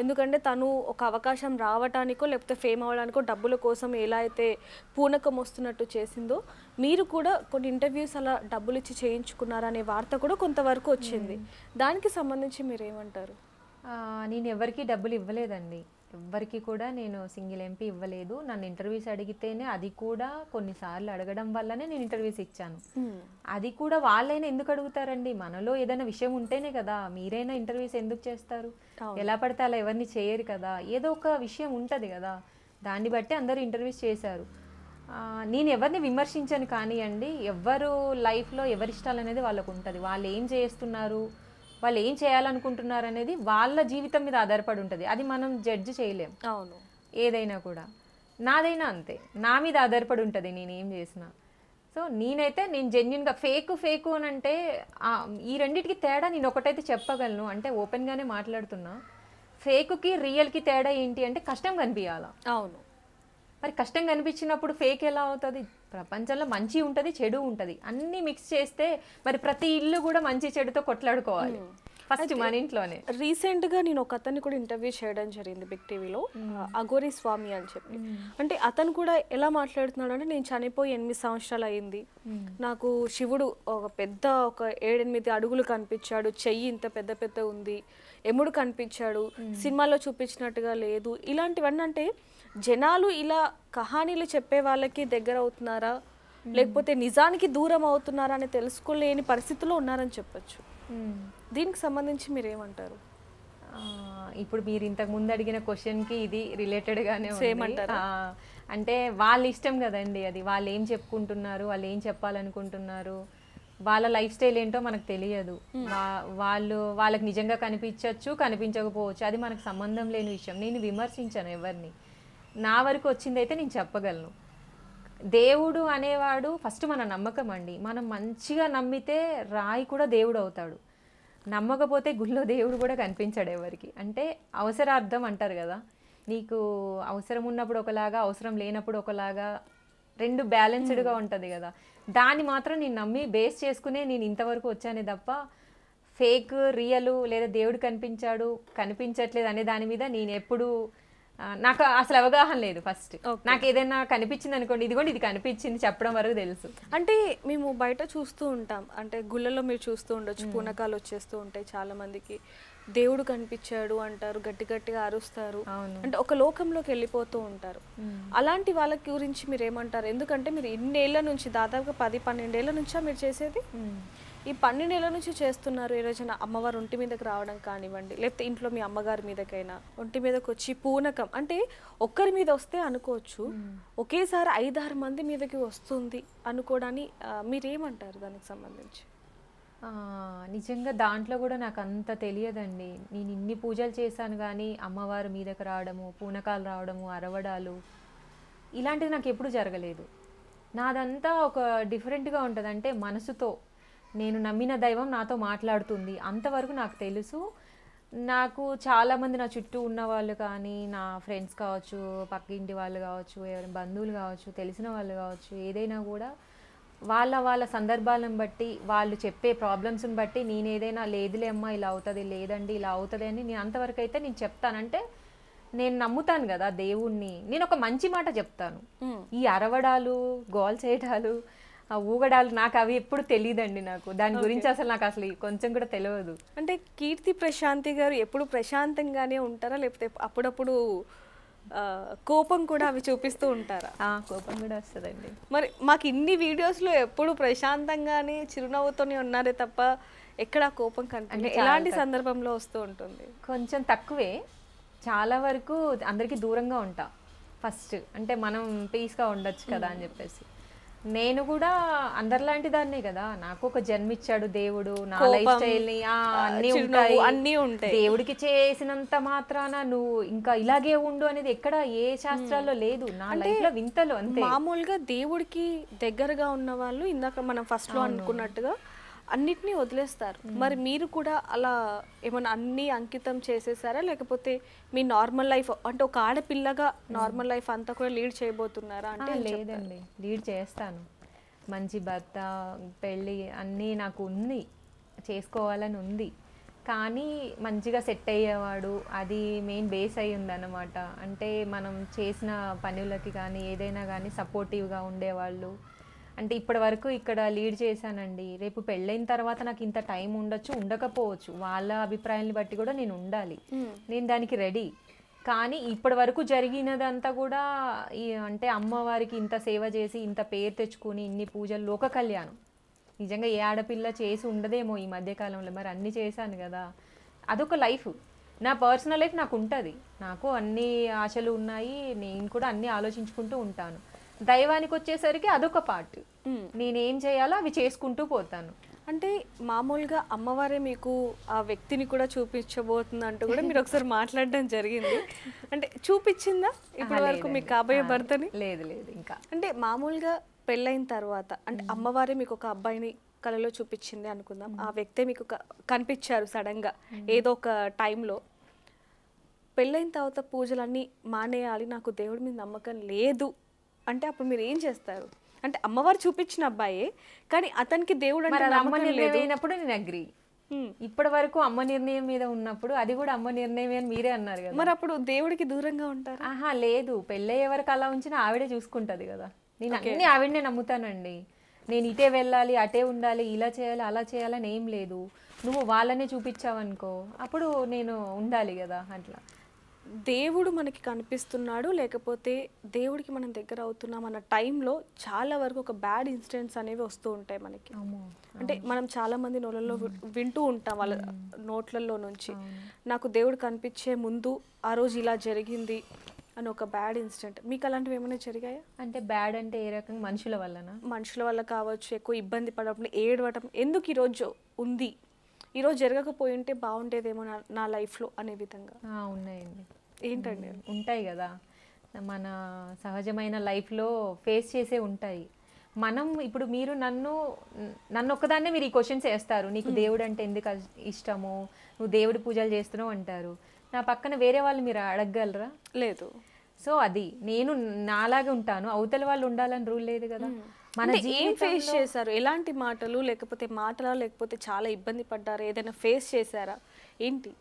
ఎందుకంటే తను ఒక అవకాశం రావటానికో లేకపోతే ఫేమ్ అవ్వడానికో డబ్బుల కోసం ఎలా అయితే పూనకం వస్తున్నట్టు చేసిందో మీరు కూడా కొన్ని ఇంటర్వ్యూస్ అలా డబ్బులు ఇచ్చి చేయించుకున్నారనే వార్త కూడా కొంతవరకు వచ్చింది. దానికి సంబంధించి మీరు ఏమంటారు? నేను ఎవరికి డబ్బులు ఇవ్వలేదండి, ఎవ్వరికి కూడా నేను సింగిల్ ఎంపీ ఇవ్వలేదు. నన్ను ఇంటర్వ్యూస్ అడిగితేనే, అది కూడా కొన్నిసార్లు అడగడం వల్లనే నేను ఇంటర్వ్యూస్ ఇచ్చాను. అది కూడా వాళ్ళైనా ఎందుకు అడుగుతారండి? మనలో ఏదైనా విషయం ఉంటేనే కదా. మీరైనా ఇంటర్వ్యూస్ ఎందుకు చేస్తారు? ఎలా పడితే అలా ఎవరిని చేయరు కదా. ఏదో ఒక విషయం ఉంటుంది కదా, దాన్ని బట్టి అందరూ ఇంటర్వ్యూస్ చేశారు. నేను ఎవరిని విమర్శించను కానివ్వండి. ఎవరు లైఫ్లో ఎవరి ఇష్టాలు అనేది వాళ్ళకు ఉంటుంది. వాళ్ళు ఏం చేస్తున్నారు, వాళ్ళు ఏం చేయాలనుకుంటున్నారు అనేది వాళ్ళ జీవితం మీద ఆధారపడి ఉంటుంది. అది మనం జడ్జ్ చేయలేం. అవును, ఏదైనా కూడా. నాదైనా అంతే, నా మీద ఆధారపడి ఉంటుంది నేను ఏం చేసినా. సో నేను జెన్యున్గా ఫేక్ అని అంటే ఈ రెండింటికి తేడా నేను ఒకటైతే చెప్పగలను, అంటే ఓపెన్గానే మాట్లాడుతున్నా. ఫేక్కి రియల్కి తేడా ఏంటి అంటే కష్టం కనిపించాలా. అవును, మరి కష్టం కనిపించినప్పుడు ఫేక్ ఎలా అవుతుంది? ప్రపంచంలో మంచి ఉంటుంది, చెడు ఉంటుంది, అన్నీ మిక్స్ చేస్తే మరి ప్రతి ఇల్లు కూడా మంచి చెడుతో కొట్లాడుకోవాలి ఫస్ట్ మన ఇంట్లోనే. రీసెంట్గా నేను ఒక అతన్ని కూడా ఇంటర్వ్యూ చేయడం జరిగింది బిగ్ టీవీలో, అఘోరి స్వామి అని చెప్పి. అంటే అతను కూడా ఎలా మాట్లాడుతున్నాడు అంటే, నేను చనిపోయి 8 సంవత్సరాలు అయింది, నాకు శివుడు ఒక 7-8 అడుగులు కనిపించాడు, చెయ్యి ఇంత పెద్ద ఉంది, ఎముడు కనిపించాడు, సినిమాలో చూపించినట్టుగా లేదు. ఇలాంటివన్నీ అంటే జనాలు ఇలా కహానీలు చెప్పే వాళ్ళకి దగ్గర అవుతున్నారా, లేకపోతే నిజానికి దూరం అవుతున్నారా అని తెలుసుకోలేని పరిస్థితుల్లో ఉన్నారని చెప్పొచ్చు. దీనికి సంబంధించి మీరు ఏమంటారు? ఇప్పుడు మీరు ఇంతకు ముందు అడిగిన క్వశ్చన్కి ఇది రిలేటెడ్గానే ఉంది. అంటే వాళ్ళ ఇష్టం కదండి అది. వాళ్ళు ఏం చెప్పుకుంటున్నారు, వాళ్ళు ఏం చెప్పాలనుకుంటున్నారు, వాళ్ళ లైఫ్ స్టైల్ ఏంటో మనకు తెలియదు. వాళ్ళకి నిజంగా కనిపించవచ్చు, కనిపించకపోవచ్చు, అది మనకు సంబంధం లేని విషయం. నేను విమర్శించాను ఎవరిని. నా వరకు వచ్చిందైతే నేను చెప్పగలను. దేవుడు అనేవాడు ఫస్ట్ మన నమ్మకం అండి. మనం మంచిగా నమ్మితే రాయి కూడా దేవుడు అవుతాడు. నమ్మకపోతే గుళ్ళో దేవుడు కూడా కనిపించాడు ఎవరికి. అంటే అవసరార్థం అంటారు కదా, నీకు అవసరం ఉన్నప్పుడు ఒకలాగా, అవసరం లేనప్పుడు ఒకలాగా రెండు బ్యాలెన్స్డ్గా ఉంటుంది కదా, దాన్ని మాత్రం నేను నమ్మి బేస్ చేసుకునే నేను ఇంతవరకు వచ్చానే తప్ప ఫేక్ రియల్ లేదా దేవుడు కనిపించాడు కనిపించట్లేదు అనే దాని మీద నేను ఎప్పుడు నాకు అసలు అవగాహన లేదు. ఫస్ట్ నాకు ఏదైనా కనిపించింది అనుకోండి, ఇదిగోండి ఇది కనిపించింది చెప్పడం వరకు తెలుసు. అంటే మేము బయట చూస్తూ ఉంటాం, అంటే గుళ్ళలో మీరు చూస్తూ ఉండొచ్చు, పూనకాలు వచ్చేస్తూ ఉంటాయి చాలా మందికి, దేవుడు కనిపించాడు అంటారు, గట్టి గట్టిగా అరుస్తారు, అంటే ఒక లోకంలోకి వెళ్ళిపోతూ ఉంటారు. అలాంటి వాళ్ళ గురించి మీరు ఏమంటారు? ఎందుకంటే మీరు ఇన్నేళ్ల నుంచి, దాదాపుగా 10-12 ఏళ్ల నుంచా మీరు చేసేది? ఈ 12 ఏళ్ల నుంచి చేస్తున్నారు. ఏ రోజైనా అమ్మవారు ఒంటి మీదకి రావడం కానివ్వండి, లేకపోతే ఇంట్లో మీ అమ్మగారి మీదకైనా ఒంటి మీదకి వచ్చి పూనకం అంటే ఒక్కరి మీద వస్తే అనుకోవచ్చు, ఒకేసారి 5-6 మంది మీదకి వస్తుంది అనుకోవడాన్ని మీరేమంటారు దానికి సంబంధించి? నిజంగా దాంట్లో కూడా నాకు అంత తెలియదండి. నేను ఇన్ని పూజలు చేశాను కానీ అమ్మవారి మీదకి రావడము, పూనకాలు రావడము, అరవడాలు ఇలాంటిది నాకు ఎప్పుడు జరగలేదు. నాదంతా ఒక డిఫరెంట్గా ఉంటుంది. అంటే మనసుతో నేను నమ్మిన దైవం నాతో మాట్లాడుతుంది అంతవరకు నాకు తెలుసు. నాకు చాలామంది నా చుట్టూ ఉన్న వాళ్ళు కానీ, నా ఫ్రెండ్స్ కావచ్చు, పక్కింటి వాళ్ళు కావచ్చు, ఎవరైనా బంధువులు కావచ్చు, తెలిసిన వాళ్ళు కావచ్చు, ఏదైనా కూడా వాళ్ళ సందర్భాలను బట్టి, వాళ్ళు చెప్పే ప్రాబ్లమ్స్ని బట్టి నేను ఏదైనా లేదులే అమ్మా ఇలా అవుతుంది, లేదండి ఇలా అవుతుంది అని నేను అంతవరకు అయితే నేను చెప్తానంటే నేను నమ్ముతాను కదా దేవుణ్ణి. నేను ఒక మంచి మాట చెప్తాను. ఈ అరవడాలు, గోల్ చేయడాలు, ఊగడాలు నాకు అవి ఎప్పుడు తెలియదండి. నాకు దాని గురించి అసలు కొంచెం కూడా తెలియదు. అంటే కీర్తి ప్రశాంతి గారు ఎప్పుడు ప్రశాంతంగానే ఉంటారా, లేకపోతే అప్పుడప్పుడు కోపం కూడా అవి చూపిస్తూ ఉంటారా? కోపం కూడా వస్తుందండి. మరి మాకు ఇన్ని వీడియోస్లో ఎప్పుడు ప్రశాంతంగానే చిరునవ్వుతోనే ఉన్నారే తప్ప ఎక్కడ కోపం కనిపించలేదు. ఎలాంటి సందర్భంలో వస్తూ ఉంటుంది? కొంచెం తక్కువే. చాలా వరకు అందరికీ దూరంగా ఉంటా ఫస్ట్. అంటే మనం పీస్గా ఉండొచ్చు కదా అని చెప్పేసి. నేను కూడా అందరిలాంటి దాన్నే కదా, నాకు ఒక జన్మిచ్చాడు దేవుడు, నా లైఫ్ స్టైల్ని అన్నీ ఉంటాయి. దేవుడికి చేసినంత మాత్రాన నువ్వు ఇంకా ఇలాగే ఉండు అనేది ఎక్కడ ఏ శాస్త్రాల్లో లేదు. నా లైఫ్ లో వింతలు అంతే. మామూలుగా దేవుడికి దగ్గరగా ఉన్న వాళ్ళు ఇందాక మనం ఫస్ట్ లో అనుకున్నట్టుగా అన్నిటినీ వదిలేస్తారు. మరి మీరు కూడా అలా ఏమైనా అన్ని అంకితం చేసేసారా, లేకపోతే మీ నార్మల్ లైఫ్ అంటే ఒక ఆడపిల్లగా నార్మల్ లైఫ్ అంతా కూడా లీడ్ చేయబోతున్నారా? అంటే లేదండి, లీడ్ చేస్తాను. మంచి భర్త, పెళ్ళి అన్నీ నాకు ఉంది, చేసుకోవాలని ఉంది. కానీ మంచిగా సెట్ అయ్యేవాడు, అది మెయిన్ బేస్ అయి ఉందన్నమాట. అంటే మనం చేసిన పనులకి కానీ ఏదైనా కానీ సపోర్టివ్గా ఉండేవాళ్ళు. అంటే ఇప్పటి వరకు ఇక్కడ లీడ్ చేశానండి. రేపు పెళ్ళైన తర్వాత నాకు ఇంత టైం ఉండొచ్చు, ఉండకపోవచ్చు. వాళ్ళ అభిప్రాయాన్ని బట్టి కూడా నేను ఉండాలి, నేను దానికి రెడీ. కానీ ఇప్పటి వరకు జరిగినదంతా కూడా అంటే అమ్మవారికి ఇంత సేవ చేసి ఇంత పేరు తెచ్చుకొని ఇన్ని పూజలు, లోక కళ్యాణం నిజంగా ఏ ఆడపిల్ల చేసి ఉండదేమో ఈ మధ్యకాలంలో. మరి అన్నీ చేశాను కదా, అదొక లైఫ్. నా పర్సనల్ లైఫ్ నాకు ఉంటుంది, నాకు అన్ని ఆశలు ఉన్నాయి, నేను కూడా అన్నీ ఆలోచించుకుంటూ ఉంటాను. దైవానికి వచ్చేసరికి అదొక పార్ట్, నేనేం చేయాలో అవి చేసుకుంటూ పోతాను. అంటే మామూలుగా అమ్మవారే మీకు ఆ వ్యక్తిని కూడా చూపించబోతుంది అంటూ కూడా మీరు ఒకసారి మాట్లాడడం జరిగింది. అంటే చూపించిందా ఇప్పటి వరకు మీకు కాబోయే భర్తని? లేదు లేదు ఇంకా. అంటే మామూలుగా పెళ్ళైన తర్వాత అంటే అమ్మవారే మీకు ఒక అబ్బాయిని కళలో చూపించింది అనుకుందాం, ఆ వ్యక్తే మీకు కనిపించారు సడన్గా ఏదో ఒక టైంలో. పెళ్ళైన తర్వాత పూజలన్నీ మానేయాలి, నాకు దేవుడి మీద నమ్మకం లేదు అంటే అప్పుడు మీరు ఏం చేస్తారు? అంటే అమ్మవారు చూపించిన అబ్బాయే కానీ అతనికి దేవుడు అంటే అమ్మ నిర్ణయం అయినప్పుడు నేను అగ్రి. ఇప్పటి వరకు అమ్మ నిర్ణయం మీద ఉన్నప్పుడు అది కూడా అమ్మ నిర్ణయం అని మీరే అన్నారు కదా, మరి అప్పుడు దేవుడికి దూరంగా ఉంటారు? లేదు, పెళ్ళయ్యే వరకు అలా ఉంచినా ఆవిడే చూసుకుంటది కదా. నేను అన్ని ఆవిడనే నమ్ముతానండి. నేను ఇటే వెళ్ళాలి, అటే ఉండాలి, ఇలా చేయాలి, అలా చేయాలని ఏం లేదు. నువ్వు వాళ్ళనే చూపించావనుకో అప్పుడు నేను ఉండాలి కదా. అట్లా దేవుడు మనకి కనిపిస్తున్నాడు, లేకపోతే దేవుడికి మనం దగ్గర అవుతున్నాం అన్న టైంలో చాలా వరకు ఒక బ్యాడ్ ఇన్సిడెంట్స్ అనేవి వస్తూ ఉంటాయి మనకి. అంటే మనం చాలా మంది నోళ్ళల్లో వింటూ ఉంటాం వాళ్ళ నోట్లలో నుంచి, నాకు దేవుడు కనిపించే ముందు ఆ రోజు ఇలా జరిగింది అని ఒక బ్యాడ్ ఇన్సిడెంట్. మీకు అలాంటివి ఏమైనా జరిగాయా? అంటే బ్యాడ్ అంటే ఏ రకంగా? మనుషుల వల్లనా? మనుషుల వల్ల కావచ్చు, ఎక్కువ ఇబ్బంది పడడం, ఏడవటం, ఎందుకు ఈరోజు ఉంది, ఈరోజు జరగకపోయి ఉంటే బాగుండేదేమో నా లైఫ్లో అనే విధంగా. ఉన్నాయండి. ఏంటండి? ఉంటాయి కదా, మన సహజమైన లైఫ్లో ఫేస్ చేసే ఉంటాయి. మనం ఇప్పుడు మీరు నన్ను ఒక్కదాన్నే మీరు ఈ క్వశ్చన్స్ వేస్తారు, నీకు దేవుడు అంటే ఎందుకు ఇష్టము, నువ్వు దేవుడి పూజలు చేస్తున్నావు అంటారు. నా పక్కన వేరే వాళ్ళు మీరు అడగగలరా? లేదు. సో అది నేను నాలాగే ఉంటాను, అవతల వాళ్ళు ఉండాలని రూల్ లేదు కదా. మన అంటే ఏం ఫేస్ చేశారు? ఎలాంటి మాటలు, లేకపోతే మాటలా, లేకపోతే చాలా ఇబ్బంది పడ్డారా? ఏదైనా ఫేస్ చేశారా ఏంటి?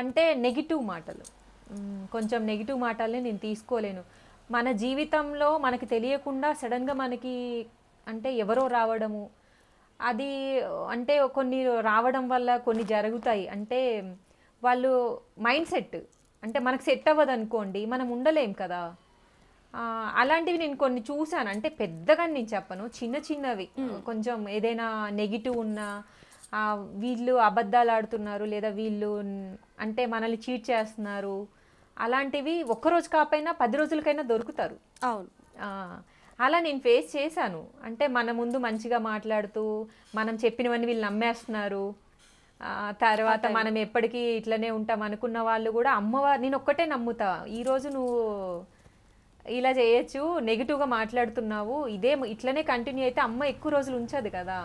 అంటే నెగిటివ్ మాటలు, కొంచెం నెగిటివ్ మాటల్ని నేను తీసుకోలేను. మన జీవితంలో మనకి తెలియకుండా సడన్గా మనకి అంటే ఎవరో రావడము, అది అంటే కొన్ని రావడం వల్ల కొన్ని జరుగుతాయి. అంటే వాళ్ళు మైండ్ సెట్ అంటే మనకు సెట్ అవ్వదు అనుకోండి, మనం ఉండలేం కదా. అలాంటివి నేను కొన్ని చూశాను. అంటే పెద్దగా నేను చెప్పను, చిన్న చిన్నవి కొంచెం ఏదైనా నెగిటివ్ ఉన్నా, వీళ్ళు అబద్ధాలు ఆడుతున్నారు లేదా వీళ్ళు అంటే మనల్ని చీట్ చేస్తున్నారు, అలాంటివి ఒక్కరోజు కాకపోయినా 10 రోజులకైనా దొరుకుతారు. అవును. అలా నేను ఫేస్ చేశాను. అంటే మన ముందు మంచిగా మాట్లాడుతూ మనం చెప్పినవన్నీ వీళ్ళు నమ్మేస్తున్నారు, తర్వాత మనం ఎప్పటికీ ఇట్లనే ఉంటాం అనుకున్న వాళ్ళు కూడా అమ్మవారు నేను ఒక్కటే నమ్ముతా, ఈరోజు నువ్వు ఇలా చేయొచ్చు, నెగిటివ్గా మాట్లాడుతున్నావు, ఇట్లనే కంటిన్యూ అయితే అమ్మ ఎక్కువ రోజులు ఉంచదు కదా.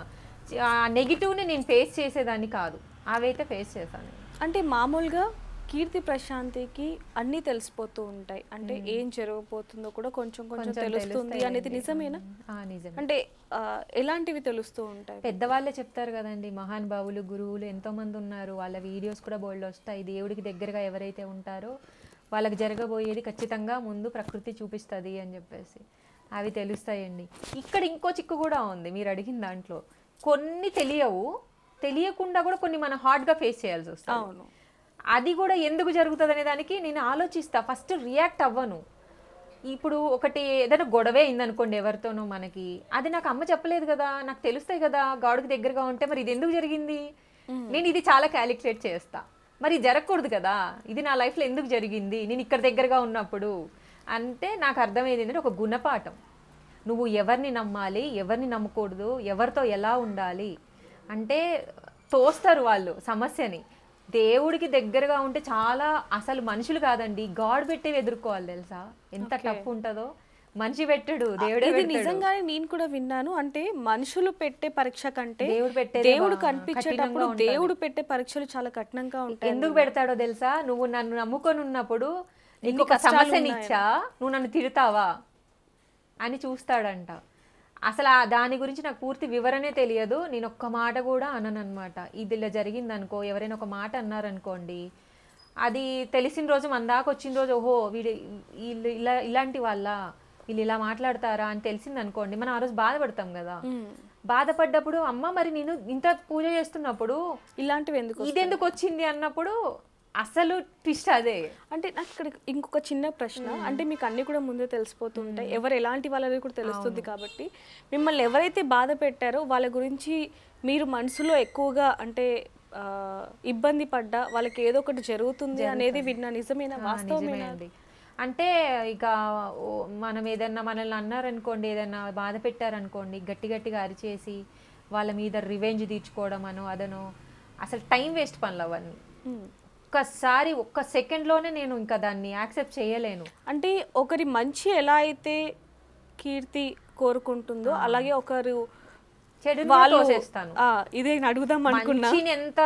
ఆ నెగిటివ్ని నేను ఫేస్ చేసేదాన్ని కాదు, అవైతే ఫేస్ చేశాను. అంటే మామూలుగా కీర్తి ప్రశాంతికి అన్నీ తెలిసిపోతూ ఉంటాయి, అంటే ఏం జరగబోతుందో కూడా కొంచెం కొంచెం తెలుస్తుంది అనేది నిజమేనా? నిజమే. అంటే ఎలాంటివి తెలుస్తూ ఉంటాయి? పెద్దవాళ్ళే చెప్తారు కదండి, మహానుభావులు గురువులు ఎంతో మంది ఉన్నారు, వాళ్ళ వీడియోస్ కూడా బోల్డ్ వస్తాయి. దేవుడికి దగ్గరగా ఎవరైతే ఉంటారో వాళ్ళకి జరగబోయేది ఖచ్చితంగా ముందు ప్రకృతి చూపిస్తుంది అని చెప్పేసి అవి తెలుస్తాయండి. ఇక్కడ ఇంకో చిక్కు కూడా ఉంది మీరు అడిగిన దాంట్లో. కొన్ని తెలియకుండా కూడా కొన్ని మనం హార్డ్గా ఫేస్ చేయాల్సి వస్తుంది. అవును. అది కూడా ఎందుకు జరుగుతుంది అనే దానికి నేను ఆలోచిస్తా, ఫస్ట్ రియాక్ట్ అవ్వను. ఇప్పుడు ఒకటి ఏదైనా గొడవే అయిందనుకోండి ఎవరితోనో మనకి, అది నాకు అమ్మ చెప్పలేదు కదా, నాకు తెలుస్తాయి కదా గాడికి దగ్గరగా ఉంటే, మరి ఇది ఎందుకు జరిగింది, నేను ఇది చాలా క్యాలిక్యులేట్ చేస్తా. మరి జరగకూడదు కదా, ఇది నా లైఫ్లో ఎందుకు జరిగింది నేను ఇక్కడ దగ్గరగా ఉన్నప్పుడు అంటే నాకు అర్థమయ్యేది ఏంటంటే ఒక గుణపాఠం. నువ్వు ఎవరిని నమ్మాలి, ఎవరిని నమ్మకూడదు, ఎవరితో ఎలా ఉండాలి అంటే తోస్తారు వాళ్ళు సమస్యని. దేవుడికి దగ్గరగా ఉంటే చాలా, అసలు మనుషులు కాదండి గాడ్ పెట్టేవి ఎదుర్కోవాలి తెలుసా, ఎంత టఫ్ ఉంటుందో. మనిషి పెట్టాడు, దేవుడే పెట్టాడు. నిజంగానే నేను కూడా విన్నాను. అంటే మనుషులు పెట్టే పరీక్ష కంటే దేవుడు కనిపించేటప్పుడు దేవుడు పెట్టే పరీక్షలు చాలా కఠినంగా ఉంటాయి. ఎందుకు పెడతాడో తెలుసా, నువ్వు నన్ను నమ్ముకొని ఉన్నప్పుడు నీకు ఒక సమస్యని ఇచ్చా, నువ్వు నన్ను తిడతావా అని చూస్తాడంట. అసలు దాని గురించి నాకు పూర్తి వివరణే తెలియదు, నేను ఒక్క మాట కూడా అనను అనమాట. ఇది ఇలా జరిగిందనుకో, ఎవరైనా ఒక మాట అన్నారనుకోండి, అది తెలిసిన రోజు మన దాకా వచ్చిన రోజు ఓహో వీళ్ళు ఇలాంటి వాళ్ళ, వీళ్ళు ఇలా మాట్లాడతారా అని తెలిసింది అనుకోండి, మనం ఆ రోజు బాధపడతాం కదా. బాధపడ్డప్పుడు అమ్మ మరి నేను ఇంత పూజ చేస్తున్నప్పుడు ఇలాంటివి ఇదెందుకు వచ్చింది అన్నప్పుడు అసలు ట్విస్ట్ అదే. అంటే నాకు ఇక్కడ ఇంకొక చిన్న ప్రశ్న, అంటే మీకు అన్ని కూడా ముందే తెలిసిపోతూ ఉంటాయి, ఎవరు ఎలాంటి వాళ్ళని కూడా తెలుస్తుంది కాబట్టి మిమ్మల్ని ఎవరైతే బాధ పెట్టారో వాళ్ళ గురించి మీరు మనసులో ఎక్కువగా అంటే ఇబ్బంది పడ్డా వాళ్ళకి ఏదో ఒకటి జరుగుతుంది అనేది విన్నా, నిజమేనా, వాస్తవమేనా? అంటే ఇక మనం ఏదన్నా మనల్ని అన్నారనుకోండి, ఏదన్నా బాధ పెట్టారనుకోండి, గట్టిగా అరిచేసి వాళ్ళ మీద రివెంజ్ తీర్చుకోవడం అదనో అసలు టైం వేస్ట్ పనులు అవన్నీ. ఒక్కసారి ఒక్క సెకండ్లోనే నేను ఇంకా దాన్ని యాక్సెప్ట్ చేయలేను. అంటే ఒకరి మంచి ఎలా అయితే కీర్తి కోరుకుంటుందో అలాగే ఒకరు చేస్తాను. ఇదే అడుగుదాం అనుకున్నా, ఎంత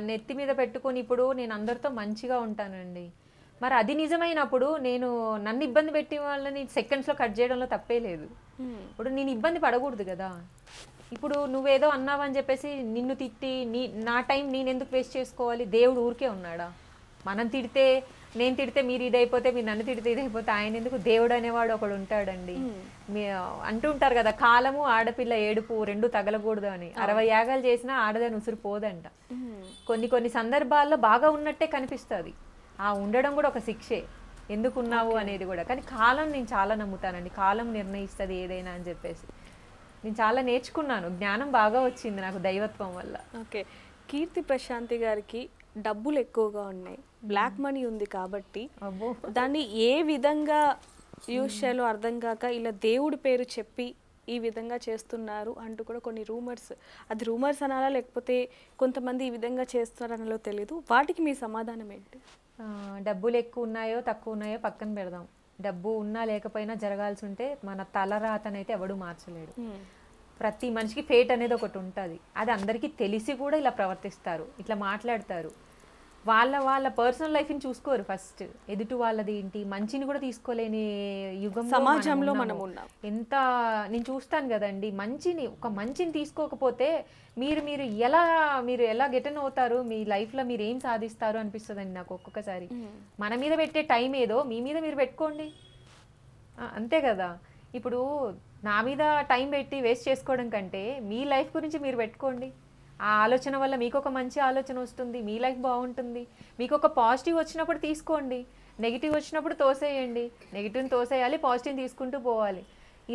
నెత్తి మీద పెట్టుకుని ఇప్పుడు నేను అందరితో మంచిగా ఉంటానండి, మరి అది నిజమైనప్పుడు నేను నన్ను ఇబ్బంది పెట్టి వాళ్ళని సెకండ్స్లో కట్ చేయడంలో తప్పే లేదు. ఇప్పుడు నేను ఇబ్బంది పడకూడదు కదా. ఇప్పుడు నువ్వేదో అన్నావని చెప్పేసి నిన్ను తిట్టి నా టైం నేను ఎందుకు వేస్ట్ చేసుకోవాలి? దేవుడు ఊరికే ఉన్నాడా? మనం తిడితే, నేను తిడితే మీరు ఇదైపోతే, మీరు నన్ను తిడితే ఇదైపోతే ఆయన ఎందుకు? దేవుడు అనేవాడు ఒకడు ఉంటాడండి. అంటూ ఉంటారు కదా, కాలము ఆడపిల్ల ఏడుపు రెండు తగలకూడదు అని. 60 యాగాలు చేసినా ఆడదని ఉసురు పోదంట. కొన్ని సందర్భాల్లో బాగా ఉన్నట్టే కనిపిస్తుంది, ఉండడం కూడా ఒక శిక్షే, ఎందుకున్నావు అనేది కూడా. కానీ కాలం నేను చాలా నమ్ముతానండి, కాలం నిర్ణయిస్తుంది ఏదైనా అని చెప్పేసి నేను చాలా నేర్చుకున్నాను, జ్ఞానం బాగా వచ్చింది నాకు దైవత్వం వల్ల. ఓకే, కీర్తి ప్రశాంతి గారికి డబ్బులు ఎక్కువగా ఉన్నాయి, బ్లాక్ మనీ ఉంది కాబట్టి దాన్ని ఏ విధంగా యూజ్ చేయాలో అర్థం కాక ఇలా దేవుడి పేరు చెప్పి ఈ విధంగా చేస్తున్నారు అంటూ కూడా కొన్ని రూమర్స్, అది రూమర్స్ అనాలా లేకపోతే కొంతమంది ఈ విధంగా చేస్తున్నారు అనాలో తెలియదు, వాటికి మీ సమాధానం ఏంటి? డబ్బులు ఎక్కువ ఉన్నాయో తక్కువ ఉన్నాయో పక్కన పెడదాం, డబ్బు ఉన్నా లేకపోయినా జరగాల్సి ఉంటే మన తలరాతనైతే ఎవడు మార్చలేడు. ప్రతి మనిషికి ఫేట్ అనేది ఒకటి ఉంటుంది, అది అందరికీ తెలిసి కూడా ఇలా ప్రవర్తిస్తారు, ఇట్లా మాట్లాడతారు. వాళ్ళ వాళ్ళ పర్సనల్ లైఫ్ని చూసుకోరు ఫస్ట్. ఎదుటి వాళ్ళది ఏంటి, మంచిని కూడా తీసుకోలేని యుగంలో సమాజంలో మనం ఉన్నాము. ఉన్నాం. ఎంత నేను చూస్తాను కదండి, ఒక మంచిని తీసుకోకపోతే మీరు ఎలా గెటన్ అవుతారు, మీ లైఫ్లో మీరు ఏం సాధిస్తారు అనిపిస్తుందండి నాకు ఒక్కొక్కసారి. మన మీద పెట్టే టైం ఏదో మీ మీద మీరు పెట్టుకోండి, అంతే కదా. ఇప్పుడు నా మీద టైం పెట్టి వేస్ట్ చేసుకోవడం కంటే మీ లైఫ్ గురించి మీరు పెట్టుకోండి. ఆ ఆలోచన వల్ల మీకు ఒక మంచి ఆలోచన వస్తుంది, మీ లైఫ్ బాగుంటుంది. మీకు ఒక పాజిటివ్ వచ్చినప్పుడు తీసుకోండి, నెగిటివ్ వచ్చినప్పుడు తోసేయండి. నెగిటివ్ని తోసేయాలి, పాజిటివ్ని తీసుకుంటూ పోవాలి.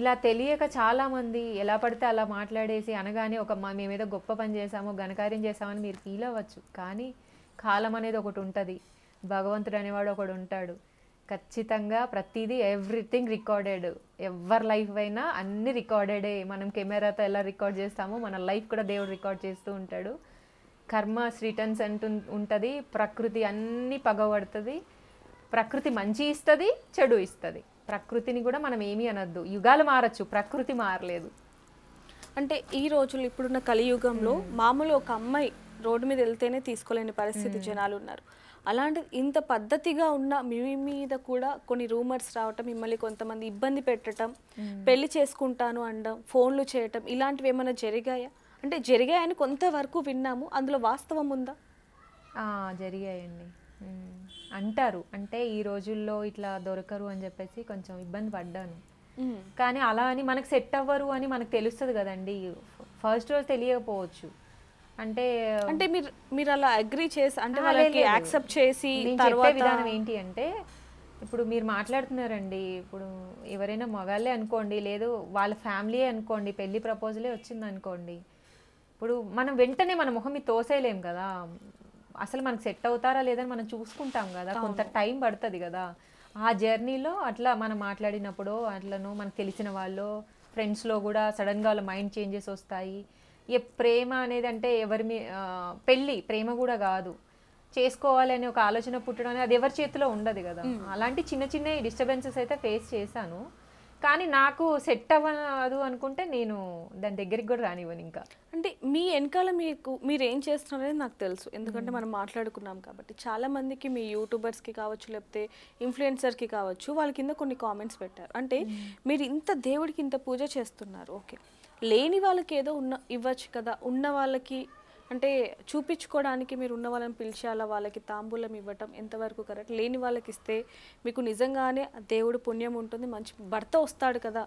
ఇలా తెలియక చాలామంది ఎలా పడితే అలా మాట్లాడేసి అనగానే మేమేదో గొప్ప పని చేసామో ఘనకార్యం చేసామని మీరు ఫీల్ అవ్వచ్చు. కానీ కాలం అనేది ఒకటి ఉంటుంది, భగవంతుడు అనేవాడు ఒకడు ఉంటాడు. ఖచ్చితంగా ప్రతిదీ ఎవ్రీథింగ్ రికార్డెడ్. ఎవరి లైఫ్ అయినా అన్ని రికార్డెడే. మనం కెమెరాతో ఎలా రికార్డ్ చేస్తామో మన లైఫ్ కూడా దేవుడు రికార్డ్ చేస్తూ ఉంటాడు. కర్మ రిటర్న్స్ అంటూ ఉంటుంది. ప్రకృతి అన్నీ పగబడుతుంది. ప్రకృతి మంచి ఇస్తుంది, చెడు ఇస్తుంది. ప్రకృతిని కూడా మనం ఏమీ అనొద్దు. యుగాలు మారచ్చు, ప్రకృతి మారలేదు. అంటే ఈ రోజులు ఇప్పుడున్న కలియుగంలో మామూలు ఒక అమ్మాయి రోడ్డు మీద వెళ్తేనే తీసుకోలేని పరిస్థితి జనాలు ఉన్నారు. అలాంటి ఇంత పద్ధతిగా ఉన్న మీ మీద కూడా కొన్ని రూమర్స్ రావటం, మిమ్మల్ని కొంతమంది ఇబ్బంది పెట్టడం, పెళ్లి చేసుకుంటాను అనడం, ఫోన్లు చేయటం, ఇలాంటివి ఏమైనా జరిగాయా? అంటే జరిగాయని కొంతవరకు విన్నాము, అందులో వాస్తవం ఉందా? జరిగాయండి. అంటారు, అంటే ఈ రోజుల్లో ఇట్లా దొరకరు అని చెప్పేసి కొంచెం ఇబ్బంది పడ్డాను. కానీ అలా అని మనకు సెట్ అవ్వరు అని మనకు తెలుస్తుంది కదండి. ఫస్ట్ రోజు తెలియకపోవచ్చు. అంటే మీరు అలా అగ్రీ చేసి, అంటే వాళ్ళకి యాక్సెప్ట్ చేసి చెప్పే విధానం ఏంటి అంటే, ఇప్పుడు మీరు మాట్లాడుతున్నారండి, ఇప్పుడు ఎవరైనా మగాళ్ళే అనుకోండి, లేదు వాళ్ళ ఫ్యామిలీ అనుకోండి, పెళ్లి ప్రపోజలే వచ్చింది అనుకోండి, ఇప్పుడు మనం వెంటనే మన మొహం మీద తోసేయలేం కదా. అసలు మనకు సెట్ అవుతారా లేదని మనం చూసుకుంటాం కదా, కొంత టైం పడుతుంది కదా. ఆ జర్నీలో అట్లా మనం మాట్లాడినప్పుడు అట్లను మనకు తెలిసిన వాళ్ళు ఫ్రెండ్స్లో కూడా సడన్గా వాళ్ళ మైండ్ చేంజెస్ వస్తాయి. ప్రేమ అనేది అంటే పెళ్ళి ప్రేమ కూడా కాదు, చేసుకోవాలని ఒక ఆలోచన పుట్టడం అనేది అది ఎవరి చేతిలో ఉండదు కదా. అలాంటి చిన్న చిన్న డిస్టర్బెన్సెస్ అయితే ఫేస్ చేశాను. కానీ నాకు సెట్ అవ్వదు అనుకుంటే నేను దాని దగ్గరికి కూడా రానివ్వను. ఇంకా అంటే మీ వెనకాల మీరు ఏం చేస్తున్నారనేది నాకు తెలుసు, ఎందుకంటే మనం మాట్లాడుకున్నాం కాబట్టి. చాలా మందికి మీ యూట్యూబర్స్కి కావచ్చు, లేకపోతే ఇన్ఫ్లుయెన్సర్కి కావచ్చు, వాళ్ళ కింద కొన్ని కామెంట్స్ పెట్టారు. అంటే మీరు ఇంత దేవుడికి ఇంత పూజ చేస్తున్నారు, ఓకే, లేని వాళ్ళకి ఏదో ఇవ్వచ్చు కదా, ఉన్న వాళ్ళకి అంటే చూపించుకోవడానికి మీరు ఉన్న వాళ్ళని పిలిచి అలా వాళ్ళకి తాంబూలం ఇవ్వటం ఎంతవరకు కరెక్ట్? లేని వాళ్ళకి ఇస్తే మీకు నిజంగానే దేవుడు పుణ్యం ఉంటుంది, మంచి భర్త వస్తాడు కదా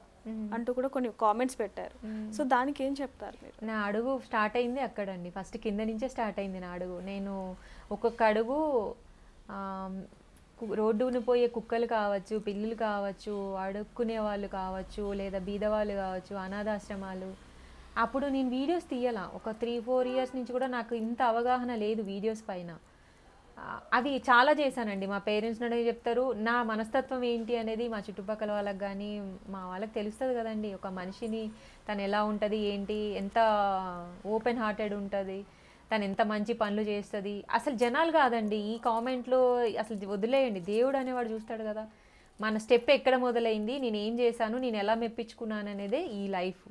అంటూ కూడా కొన్ని కామెంట్స్ పెట్టారు. సో దానికి ఏం చెప్తారు మీరు? నా అడుగు స్టార్ట్ అయింది అక్కడండి, ఫస్ట్ కింద నుంచే స్టార్ట్ అయింది నా అడుగు. నేను ఒక్కొక్క అడుగు రోడ్డును పోయే కుక్కలు కావచ్చు, పిల్లులు కావచ్చు, అడుక్కునే వాళ్ళు కావచ్చు, లేదా బీదవాళ్ళు కావచ్చు, అనాథాశ్రమాలు. అప్పుడు నేను వీడియోస్ తీయాల ఒక 3-4 ఇయర్స్ నుంచి కూడా నాకు ఇంత అవగాహన లేదు వీడియోస్ పైన. అవి చాలా చేశానండి. మా పేరెంట్స్ నన్ను చెప్తారు, నా మనస్తత్వం ఏంటి అనేది మా చుట్టుపక్కల వాళ్ళకి కానీ మా వాళ్ళకి తెలుస్తుంది కదండి. ఒక మనిషిని తను ఎలా ఉంటుంది ఏంటి, ఎంత ఓపెన్ హార్టెడ్ ఉంటుంది, తను ఎంత మంచి పనులు చేస్తుంది. అసలు జనాలు కాదండి ఈ కామెంట్లో, అసలు వదిలేయండి, దేవుడు అనేవాడు చూస్తాడు కదా. మన స్టెప్ ఎక్కడ మొదలైంది, నేను ఏం చేశాను, నేను ఎలా మెప్పించుకున్నాను అనేదే ఈ లైఫ్.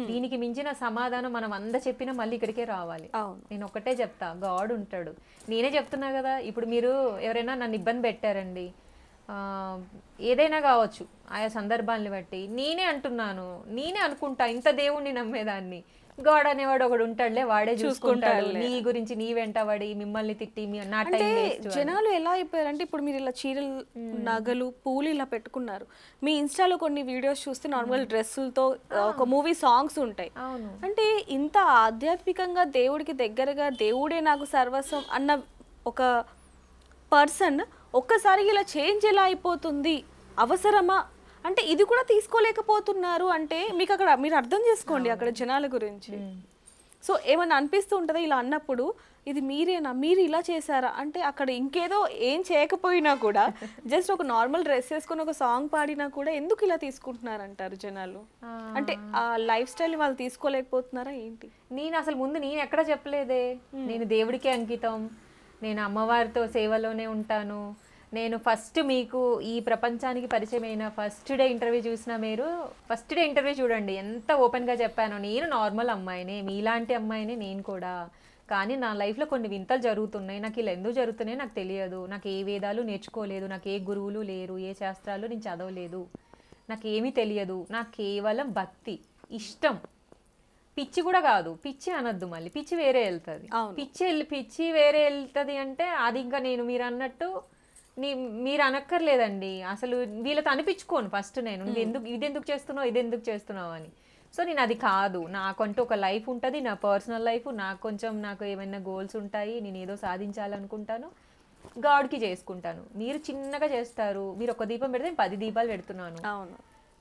దీనికి మించిన సమాధానం మనం చెప్పినా మళ్ళీ ఇక్కడికే రావాలి. నేను ఒకటే చెప్తా, గాడ్ ఉంటాడు. నేనే చెప్తున్నా కదా, ఇప్పుడు మీరు ఎవరైనా నన్ను ఇబ్బంది పెట్టారండి, ఏదైనా కావచ్చు ఆయా సందర్భాన్ని బట్టి, నేనే అనుకుంటా ఇంత దేవుణ్ణి నమ్మేదాన్ని, గాడ్ అనేవాడు ఒకడు ఉంటాడులే, వాడే చూసుకుంటాడు, నీ గురించి నీ వెంటబడి మిమ్మల్ని తిట్టి నా టైం వేస్ట్. జనాలు ఎలా అయిపోయారంటే, ఇప్పుడు మీరు ఇలా చీరలు, నగలు, పూలు ఇలా పెట్టుకున్నారు, మీ ఇన్స్టాలో కొన్ని వీడియోస్ చూస్తే నార్మల్ డ్రెస్సులతో ఒక మూవీ సాంగ్స్ ఉంటాయి. అంటే ఇంత ఆధ్యాత్మికంగా దేవుడికి దగ్గరగా, దేవుడే నాకు సర్వస్వం అన్న ఒక పర్సన్ ఒక్కసారి ఇలా చేంజ్ ఎలా అయిపోతుంది, అవసరమా? అంటే ఇది కూడా తీసుకోలేకపోతున్నారు అంటే మీకు అక్కడ మీరు అర్థం చేసుకోండి అక్కడ జనాల గురించి. సో ఏమన్నా అనిపిస్తూ ఉంటుందా ఇలా అన్నప్పుడు, ఇది మీరేనా, మీరు ఇలా చేశారా అంటే? అక్కడ ఇంకేదో ఏం చేయకపోయినా కూడా జస్ట్ ఒక నార్మల్ డ్రెస్ వేసుకొని ఒక సాంగ్ పాడినా కూడా ఎందుకు ఇలా తీసుకుంటున్నారంటారు జనాలు? అంటే ఆ లైఫ్ స్టైల్ వాళ్ళు తీసుకోలేకపోతున్నారా ఏంటి? నేను ఎక్కడ చెప్పలేదే, నేను దేవుడికే అంకితం, నేను అమ్మవారితో సేవలోనే ఉంటాను, నేను ఫస్ట్ మీకు ఈ ప్రపంచానికి పరిచయమైన ఫస్ట్ డే ఇంటర్వ్యూ చూసిన మీరు ఫస్ట్ డే ఇంటర్వ్యూ చూడండి ఎంత ఓపెన్గా చెప్పాను. నేను నార్మల్ అమ్మాయినే, మీలాంటి అమ్మాయినే నేను కూడా. కానీ నా లైఫ్లో కొన్ని వింతలు జరుగుతున్నాయి, నాకు ఇలా ఎందుకు జరుగుతున్నాయి నాకు తెలియదు, నాకు ఏ వేదాలు నేర్చుకోలేదు, నాకు ఏ గురువులు లేరు, ఏ శాస్త్రాలు నేను చదవలేదు, నాకు ఏమీ తెలియదు, నాకు కేవలం భక్తి ఇష్టం. పిచ్చి కూడా కాదు, పిచ్చి అనొద్దు, మళ్ళీ పిచ్చి వేరే వెళ్తుంది. పిచ్చి వేరే వెళ్తుంది అంటే అది ఇంకా నేను మీరు అన్నట్టు మీరు అనక్కర్లేదండి, అసలు వీళ్ళతో అనిపించుకోను ఫస్ట్ నేను, నువ్వు ఇదెందుకు చేస్తున్నావు ఇదెందుకు చేస్తున్నావు అని. సో నేను అది కాదు, నాకంటూ ఒక లైఫ్ ఉంటుంది, నా పర్సనల్ లైఫ్, నాకు ఏమైనా గోల్స్ ఉంటాయి, నేను ఏదో సాధించాలనుకుంటాను, గాడ్కి చేసుకుంటాను. మీరు చిన్నగా చేస్తారు, మీరు ఒక దీపం పెడితే నేను 10 దీపాలు పెడుతున్నాను,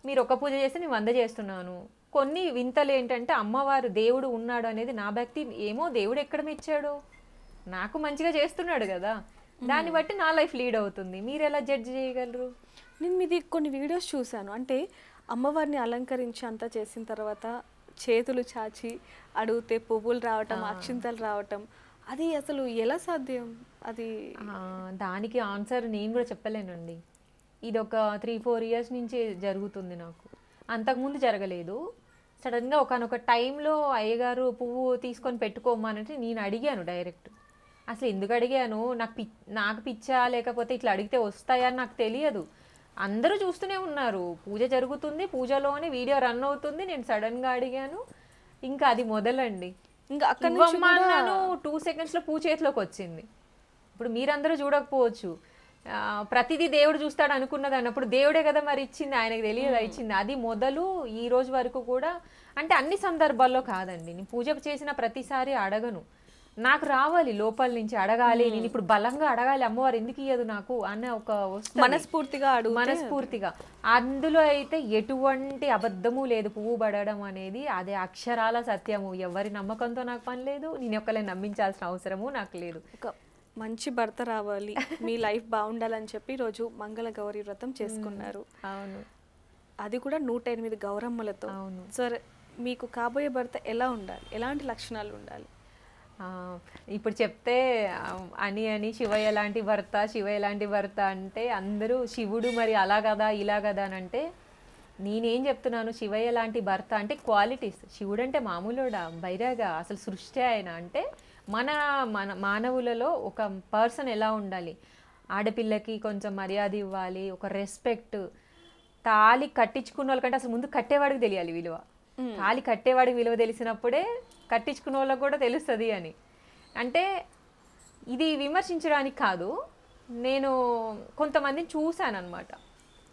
మీరు ఒక పూజ చేస్తే నేను 100 చేస్తున్నాను. కొన్ని వింతలు ఏంటంటే అమ్మవారు దేవుడు ఉన్నాడు అనేది నా భక్తి, ఏమో దేవుడు ఎక్కడ మెచ్చాడు, నాకు మంచిగా చేస్తున్నాడు కదా, దాన్ని బట్టి నా లైఫ్ లీడ్ అవుతుంది. మీరు ఎలా జడ్జ్ చేయగలరు? నేను మీది కొన్ని వీడియోస్ చూశాను, అంటే అమ్మవారిని అలంకరించి అంతా చేసిన తర్వాత చేతులు చాచి అడిగితే పువ్వులు రావటం, అక్షింతలు రావటం, అది అసలు ఎలా సాధ్యం? అది దానికి ఆన్సర్ నేను కూడా చెప్పలేనండి. ఇది ఒక 3-4 ఇయర్స్ నుంచి జరుగుతుంది నాకు, అంతకుముందు జరగలేదు. సడన్గా ఒకనొక టైంలో అయ్యగారు పువ్వు తీసుకొని పెట్టుకోమనంటే నేను అడిగాను డైరెక్ట్. అసలు ఎందుకు అడిగాను, నాకు పిచ్చా లేకపోతే ఇట్లా అడిగితే వస్తాయా అని నాకు తెలియదు. అందరూ చూస్తూనే ఉన్నారు, పూజ జరుగుతుంది, పూజలోనే వీడియో రన్ అవుతుంది, నేను సడన్గా అడిగాను, ఇంకా అది మొదలండి. ఇంకా అక్కడ 2 సెకండ్స్లో పూ చేతిలోకి వచ్చింది. ఇప్పుడు మీరందరూ చూడకపోవచ్చు, ప్రతిదీ దేవుడు చూస్తాడు అనుకున్నది అన్నప్పుడు దేవుడే కదా మరి ఇచ్చింది, ఆయనకు తెలియదా ఇచ్చింది. అది మొదలు ఈ రోజు వరకు కూడా, అంటే అన్ని సందర్భాల్లో కాదండి, నేను పూజ చేసిన ప్రతిసారి అడగను, నాకు రావాలి లోపల నుంచి, అడగాలి, నేను ఇప్పుడు బలంగా అడగాలి, అమ్మవారు ఎందుకు ఇయ్యదు నాకు అనే ఒక మనస్ఫూర్తిగా. అందులో అయితే ఎటువంటి అబద్ధము లేదు, పువ్వు పడడం అనేది అదే అక్షరాల సత్యము. ఎవరి నమ్మకంతో నాకు పని లేదు, నేను ఒక్కళ్ళని నమ్మించాల్సిన అవసరము నాకు లేదు. ఒక మంచి భర్త రావాలి, మీ లైఫ్ బాగుండాలని చెప్పి రోజు మంగళ గౌరీ వ్రతం చేసుకున్నారు. అవును, అది కూడా 108 గౌరమ్మలతో. అవును. సరే, మీకు కాబోయే భర్త ఎలా ఉండాలి, ఎలాంటి లక్షణాలు ఉండాలి? ఇప్పుడు చెప్తే అని శివయ్య లాంటి భర్త అంటే అందరూ శివుడు మరి అలా కదా ఇలా కదా అని అంటే, నేనేం చెప్తున్నాను, శివయ్య లాంటి భర్త అంటే క్వాలిటీస్. శివుడు అంటే మామూలుడా, బైరాగా, అసలు సృష్టి ఆయన. అంటే మన మానవులలో ఒక పర్సన్ ఎలా ఉండాలి, ఆడపిల్లకి కొంచెం మర్యాద ఇవ్వాలి, ఒక రెస్పెక్ట్. తాళి కట్టించుకున్న వాళ్ళకంటే అసలు ముందు కట్టేవాడికి తెలియాలి విలువ. తాళి కట్టేవాడికి విలువ తెలిసినప్పుడే కట్టించుకున్న వాళ్ళకి కూడా తెలుస్తుంది అని. అంటే ఇది విమర్శించడానికి కాదు, నేను కొంతమందిని చూశాను అనమాట.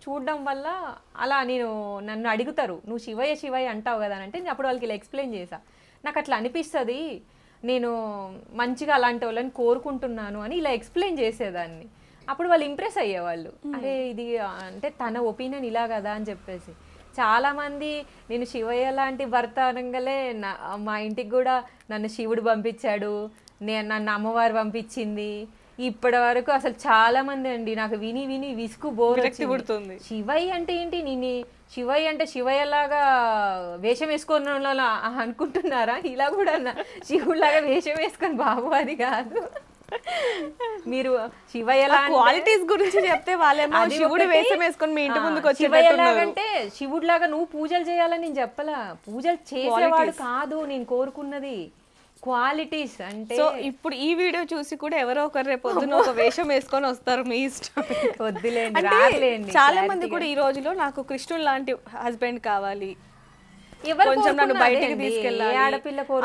చూడడం వల్ల అలా నన్ను అడుగుతారు, నువ్వు శివయ్య అంటావు కదా అని అంటే, నేను అప్పుడు వాళ్ళకి ఇలా ఎక్స్ప్లెయిన్ చేశా, నాకు అట్లా అనిపిస్తుంది, నేను మంచిగా అలాంటి వాళ్ళని కోరుకుంటున్నాను అని ఇలా ఎక్స్ప్లెయిన్ చేసేదాన్ని. అప్పుడు వాళ్ళు ఇంప్రెస్ అయ్యేవాళ్ళు, అరే ఇది అంటే తన ఒపీనియన్ ఇలా కదా అని చెప్పేసి. చాలామంది నేను శివయ్య లాంటి భర్త అనగానే మా ఇంటికి కూడా నన్ను శివుడు పంపించాడు, నన్ను అమ్మవారు పంపించింది. ఇప్పటి వరకు అసలు చాలా మంది అండి నాకు విని విసుగు బోర్ పుడుతుంది. శివయ్య అంటే ఏంటి, నేను శివయ్య అంటే శివయ్యలాగా వేషం వేసుకొని అనుకుంటున్నారా? ఇలా కూడా శివుడిలాగా వేషం వేసుకొని బాబు అది కాదు. మీరు శివయ్య క్వాలిటీస్ గురించి చెప్తే వాళ్ళేమో శివుడు వేషం వేసుకొని మీ ఇంటి ముందుకు వచ్చి శివయ్యలాగంటే శివుడిలాగా నువ్వు పూజలు చేయాలని నేను చెప్పలా, పూజలు చేసేవాడు కాదు నేను కోరుకున్నది, క్వాలిటీస్. అంటే సో ఇప్పుడు ఈ వీడియో చూసి కూడా ఎవరో ఒకరు రేపు పొద్దున ఒక వేషం వేసుకొని వస్తారు, మీ ఇష్టం. వద్దులేండి. చాలా మంది కూడా ఈ రోజులో నాకు కృష్ణుడు లాంటి హస్బెండ్ కావాలి, కొంచెం నన్ను బయటకు తీసుకెళ్ళాలి,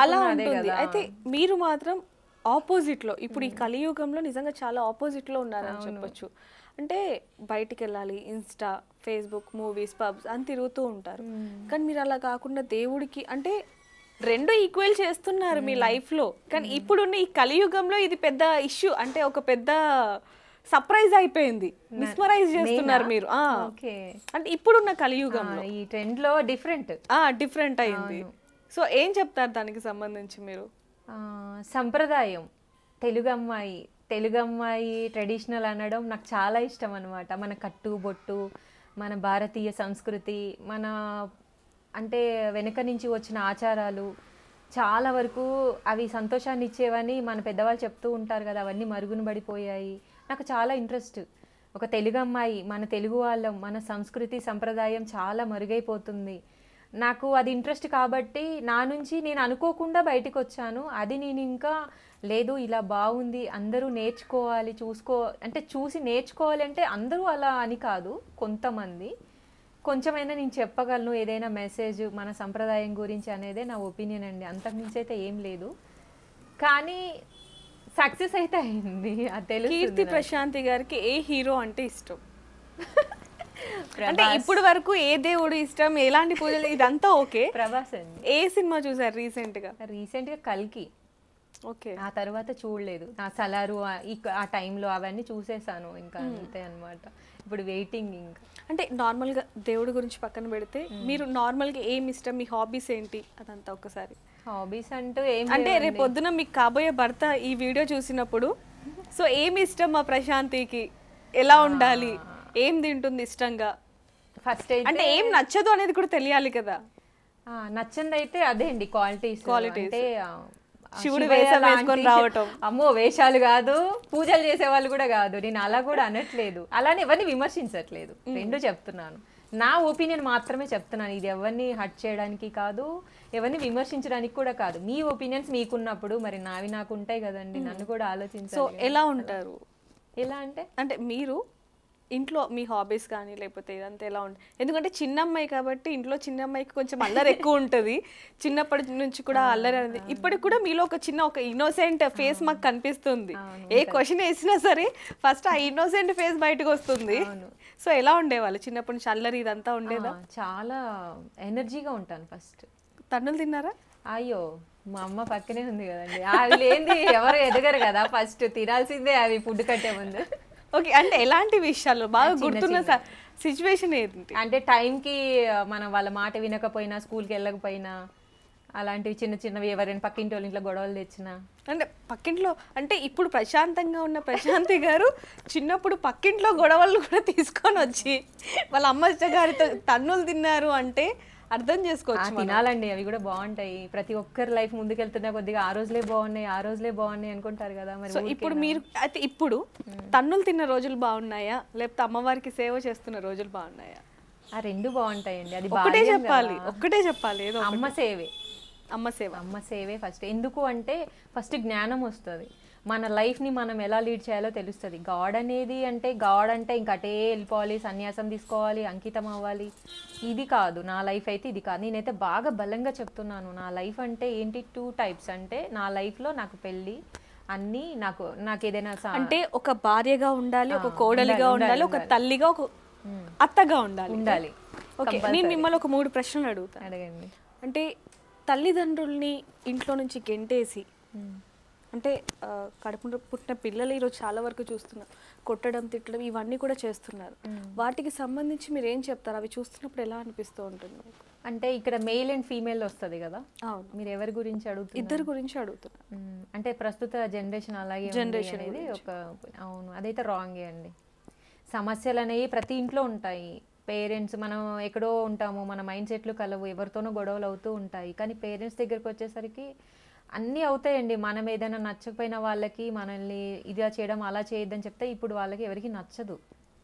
అలా ఉంటుంది. అయితే మీరు మాత్రం ఆపోజిట్ లో, ఇప్పుడు ఈ కలియుగంలో నిజంగా చాలా ఆపోజిట్ లో ఉన్నారని చెప్పొచ్చు. అంటే బయటికి వెళ్ళాలి, ఇన్స్టా, ఫేస్బుక్, మూవీస్, పబ్స్ అని తిరుగుతూ ఉంటారు. కానీ మీరు అలా కాకుండా దేవుడికి అంటే 2 ఈక్వల్ చేస్తున్నారు మీ లైఫ్ లో. కానీ ఇప్పుడున్న ఈ కలియుగంలో ఇది పెద్ద ఇష్యూ, అంటే ఒక పెద్ద సర్ప్రైజ్ అయిపోయింది, మిస్మరైజ్ చేస్తున్నారు మీరు. అంటే ఇప్పుడున్న కలియుగంలో ఈ ట్రెండ్ లో డిఫరెంట్ అయింది. సో ఏం చెప్తారు దానికి సంబంధించి మీరు? సంప్రదాయం, తెలుగు అమ్మాయి ట్రెడిషనల్ అనడం నాకు చాలా ఇష్టం అనమాట. మన కట్టు బొట్టు, మన భారతీయ సంస్కృతి, మన అంటే వెనుక నుంచి వచ్చిన ఆచారాలు చాలా వరకు అవి సంతోషాన్ని ఇచ్చేవని మన పెద్దవాళ్ళు చెప్తూ ఉంటారు కదా, అవన్నీ మరుగున పడిపోయాయి. నాకు చాలా ఇంట్రెస్ట్, ఒక తెలుగు అమ్మాయి, మన తెలుగు వాళ్ళం, మన సంస్కృతి సంప్రదాయం చాలా మరుగైపోతుంది. నాకు అది ఇంట్రెస్ట్ కాబట్టి నా నుంచి నేను అనుకోకుండా బయటికి వచ్చాను. అది నేను ఇంకా లేదు ఇలా బాగుంది, అందరూ నేర్చుకోవాలి, అంటే చూసి నేర్చుకోవాలి అంటే అందరూ అలా అని కాదు, కొంతమంది కొంచెమైనా నేను చెప్పగలను ఏదైనా మెసేజ్ మన సంప్రదాయం గురించి అనేదే నా ఒపీనియన్ అండి. అంతకుమించి అయితే ఏం లేదు. కానీ సక్సెస్ అయితే అయింది, అది తెలుస్తుంది. కీర్తి ప్రశాంతి గారికి ఏ హీరో అంటే ఇష్టం? అంటే ఇప్పుడు వరకు ఏ దేవుడు ఇష్టం, ఎలాంటి పూజలు, ఇదంతా ఓకే. ప్రభాస్ అండి. ఏ సినిమా చూసారు రీసెంట్గా? కల్కి. ఓకే. ఆ తర్వాత చూడలేదు. నా సలారు ఆ టైంలో అవన్నీ చూసేసాను, ఇంకా అంతే అనమాట. ఇప్పుడు వెయిటింగ్. ఇంకా అంటే నార్మల్గా దేవుడి గురించి పక్కన పెడితే మీరు నార్మల్గా ఏమి ఇష్టం, మీ హాబీస్ ఏంటి, అదంతా ఒకసారి. హాబీస్ అంటూ ఏం అంటే రేపు పొద్దున మీకు కాబోయే భర్త ఈ వీడియో చూసినప్పుడు సో ఏమి ఇష్టం మా ప్రశాంతికి, ఎలా ఉండాలి, ఏం తింటుంది ఇష్టంగా, ఫస్ట్ అంటే ఏం నచ్చదు అనేది కూడా తెలియాలి కదా. నచ్చింది అయితే అదే అండి, క్వాలిటీస్. అంటే శివుడు వేషం వేసుకొని రావటం. అమ్మో, వేషాలు కాదు, పూజలు చేసే వాళ్ళు కూడా కాదు, నేను అలా కూడా అనట్లేదు, అలానే ఎవరిని విమర్శించట్లేదు, రెండు చెప్తున్నాను. నా ఒపీనియన్ మాత్రమే చెప్తున్నాను. ఇది ఎవరిని హర్ట్ చేయడానికి కాదు, ఎవరిని విమర్శించడానికి కూడా కాదు. మీ ఒపీనియన్స్ మీకున్నప్పుడు మరి నావి నాకు ఉంటాయి కదండి, నన్ను కూడా ఆలోచించాలి. సో ఎలా ఉంటారు? ఎలా అంటే మీరు ఇంట్లో మీ హాబీస్ కానీ లేకపోతే ఇదంతా ఎలా ఉంటుంది? ఎందుకంటే చిన్నమ్మాయి కాబట్టి ఇంట్లో చిన్నమ్మాయికి కొంచెం అల్లరి ఎక్కువ ఉంటుంది, చిన్నప్పటి నుంచి కూడా అల్లరి అనేది. ఇప్పటికి కూడా మీలో ఒక ఇన్నోసెంట్ ఫేస్ మాకు కనిపిస్తుంది. ఏ క్వశ్చన్ వేసినా సరే ఫస్ట్ ఆ ఇన్నోసెంట్ ఫేస్ బయటకు వస్తుంది. సో ఎలా ఉండేవాళ్ళు చిన్నప్పటి నుంచి? అల్లరి ఇదంతా ఉండేదా? చాలా ఎనర్జీగా ఉంటాను. ఫస్ట్ తన్నులు తిన్నారా? అయ్యో, మా అమ్మ పక్కనే ఉంది కదండి, అవి లేని ఎవరు ఎదగరు కదా, ఫస్ట్ తినాల్సిందే అవి ఫుడ్ కట్టే ముందు. ఓకే. అంటే ఎలాంటి విషయాల్లో బాగా గుర్తున్న సిచ్యువేషన్ ఏంటి? అంటే టైంకి మనం వాళ్ళ మాట వినకపోయినా, స్కూల్కి వెళ్ళకపోయినా, అలాంటివి చిన్న చిన్నవి, ఎవరైనా పక్కింటి వాళ్ళ ఇంట్లో గొడవలు తెచ్చినా. అంటే పక్కింట్లో అంటే ఇప్పుడు ప్రశాంతంగా ఉన్న ప్రశాంతి గారు చిన్నప్పుడు పక్కింట్లో గొడవలు కూడా తీసుకొని వచ్చి వాళ్ళ అమ్మ గారితో తన్నులు తిన్నారు అంటే అర్థం చేసుకోవచ్చు. తినాలండి, అవి కూడా బాగుంటాయి. ప్రతి ఒక్కరి లైఫ్ ముందుకెళ్తున్నా కొద్దిగా ఆ రోజులే బాగున్నాయి అనుకుంటారు కదా. మరి ఇప్పుడు మీరు అయితే ఇప్పుడు తన్నులు తిన్న రోజులు బాగున్నాయా, లేకపోతే అమ్మవారికి సేవ చేస్తున్న రోజులు బాగున్నాయా? ఆ రెండు బాగుంటాయండి. అది ఒక్కటే చెప్పాలి ఏదో. అమ్మ సేవే ఫస్ట్. ఎందుకు అంటే ఫస్ట్ జ్ఞానం వస్తుంది, మన లైఫ్ని మనం ఎలా లీడ్ చేయాలో తెలుస్తుంది. గాడ్ అంటే ఇంక అటే వెళ్ళిపోవాలి, సన్యాసం తీసుకోవాలి, అంకితం అవ్వాలి, ఇది కాదు. నా లైఫ్ అయితే ఇది కాదు. నేనైతే బాగా బలంగా చెప్తున్నాను, నా లైఫ్ అంటే ఏంటి, 2 టైప్స్. అంటే నా లైఫ్లో నాకు పెళ్ళి అన్నీ, నాకు ఏదైనా అంటే ఒక భార్యగా ఉండాలి, ఒక కోడలిగా ఉండాలి, ఒక తల్లిగా, ఒక అత్తగా ఉండాలి. ఓకే, నేను మిమ్మల్ని ఒక 3 ప్రశ్నలు అడుగుతాను. అడగండి. అంటే తల్లిదండ్రుల్ని ఇంట్లో నుంచి గెంటేసి, అంటే కడుపు పుట్టిన పిల్లలు ఈరోజు చాలా వరకు చూస్తున్నారు, కొట్టడం, తిట్టడం ఇవన్నీ కూడా చేస్తున్నారు. వాటికి సంబంధించి మీరు ఏం చెప్తారు? అవి చూస్తున్నప్పుడు ఎలా అనిపిస్తూ ఉంటుంది? అంటే ఇక్కడ మెయిల్ అండ్ ఫీమేల్ వస్తుంది కదా. మీరు ఎవరి గురించి అడుగుతున్నారు? ఇద్దరు గురించి అడుగుతున్నారు. అంటే ప్రస్తుత జనరేషన్ అలాగే అనేది ఒక, అవును, అదైతే రాంగే అండి. సమస్యలు అనేవి ప్రతి ఇంట్లో ఉంటాయి. పేరెంట్స్, మనం ఎక్కడో ఉంటాము, మన మైండ్ సెట్లు కలవు, ఎవరితోనో గొడవలు అవుతూ ఉంటాయి. కానీ పేరెంట్స్ దగ్గరికి వచ్చేసరికి అన్నీ అవుతాయండి. మనం ఏదైనా నచ్చకపోయిన వాళ్ళకి మనల్ని ఇదిగా చేయడం, అలా చేయొద్దని చెప్తే ఇప్పుడు వాళ్ళకి ఎవరికి నచ్చదు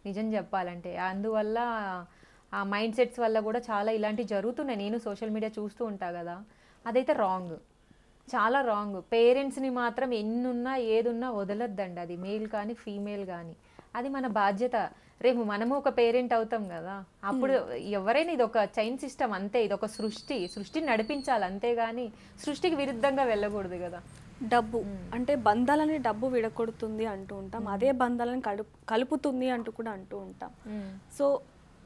నిజం చెప్పాలంటే. అందువల్ల ఆ మైండ్ సెట్స్ వల్ల కూడా చాలా ఇలాంటివి జరుగుతున్నాయి. నేను సోషల్ మీడియా చూస్తూ ఉంటా కదా, అదైతే రాంగ్, చాలా రాంగ్. పేరెంట్స్ని మాత్రం ఎన్నున్నా ఏదున్నా వదలొద్దండి, అది మేల్ కానీ ఫీమేల్ కానీ. అది మన బాధ్యత. రేపు మనము ఒక పేరెంట్ అవుతాం కదా, అప్పుడు ఎవరైనా ఇది ఒక చైన్ సిస్టమ్ అంతే, ఇది ఒక సృష్టిని నడిపించాలి అంతేగాని సృష్టికి విరుద్ధంగా వెళ్ళకూడదు కదా. డబ్బు అంటే బంధాలని డబ్బు విడగొడుతుంది అంటూ ఉంటాం, అదే బంధాలను కలుపుతుంది అంటూ కూడా అంటూ ఉంటాం. సో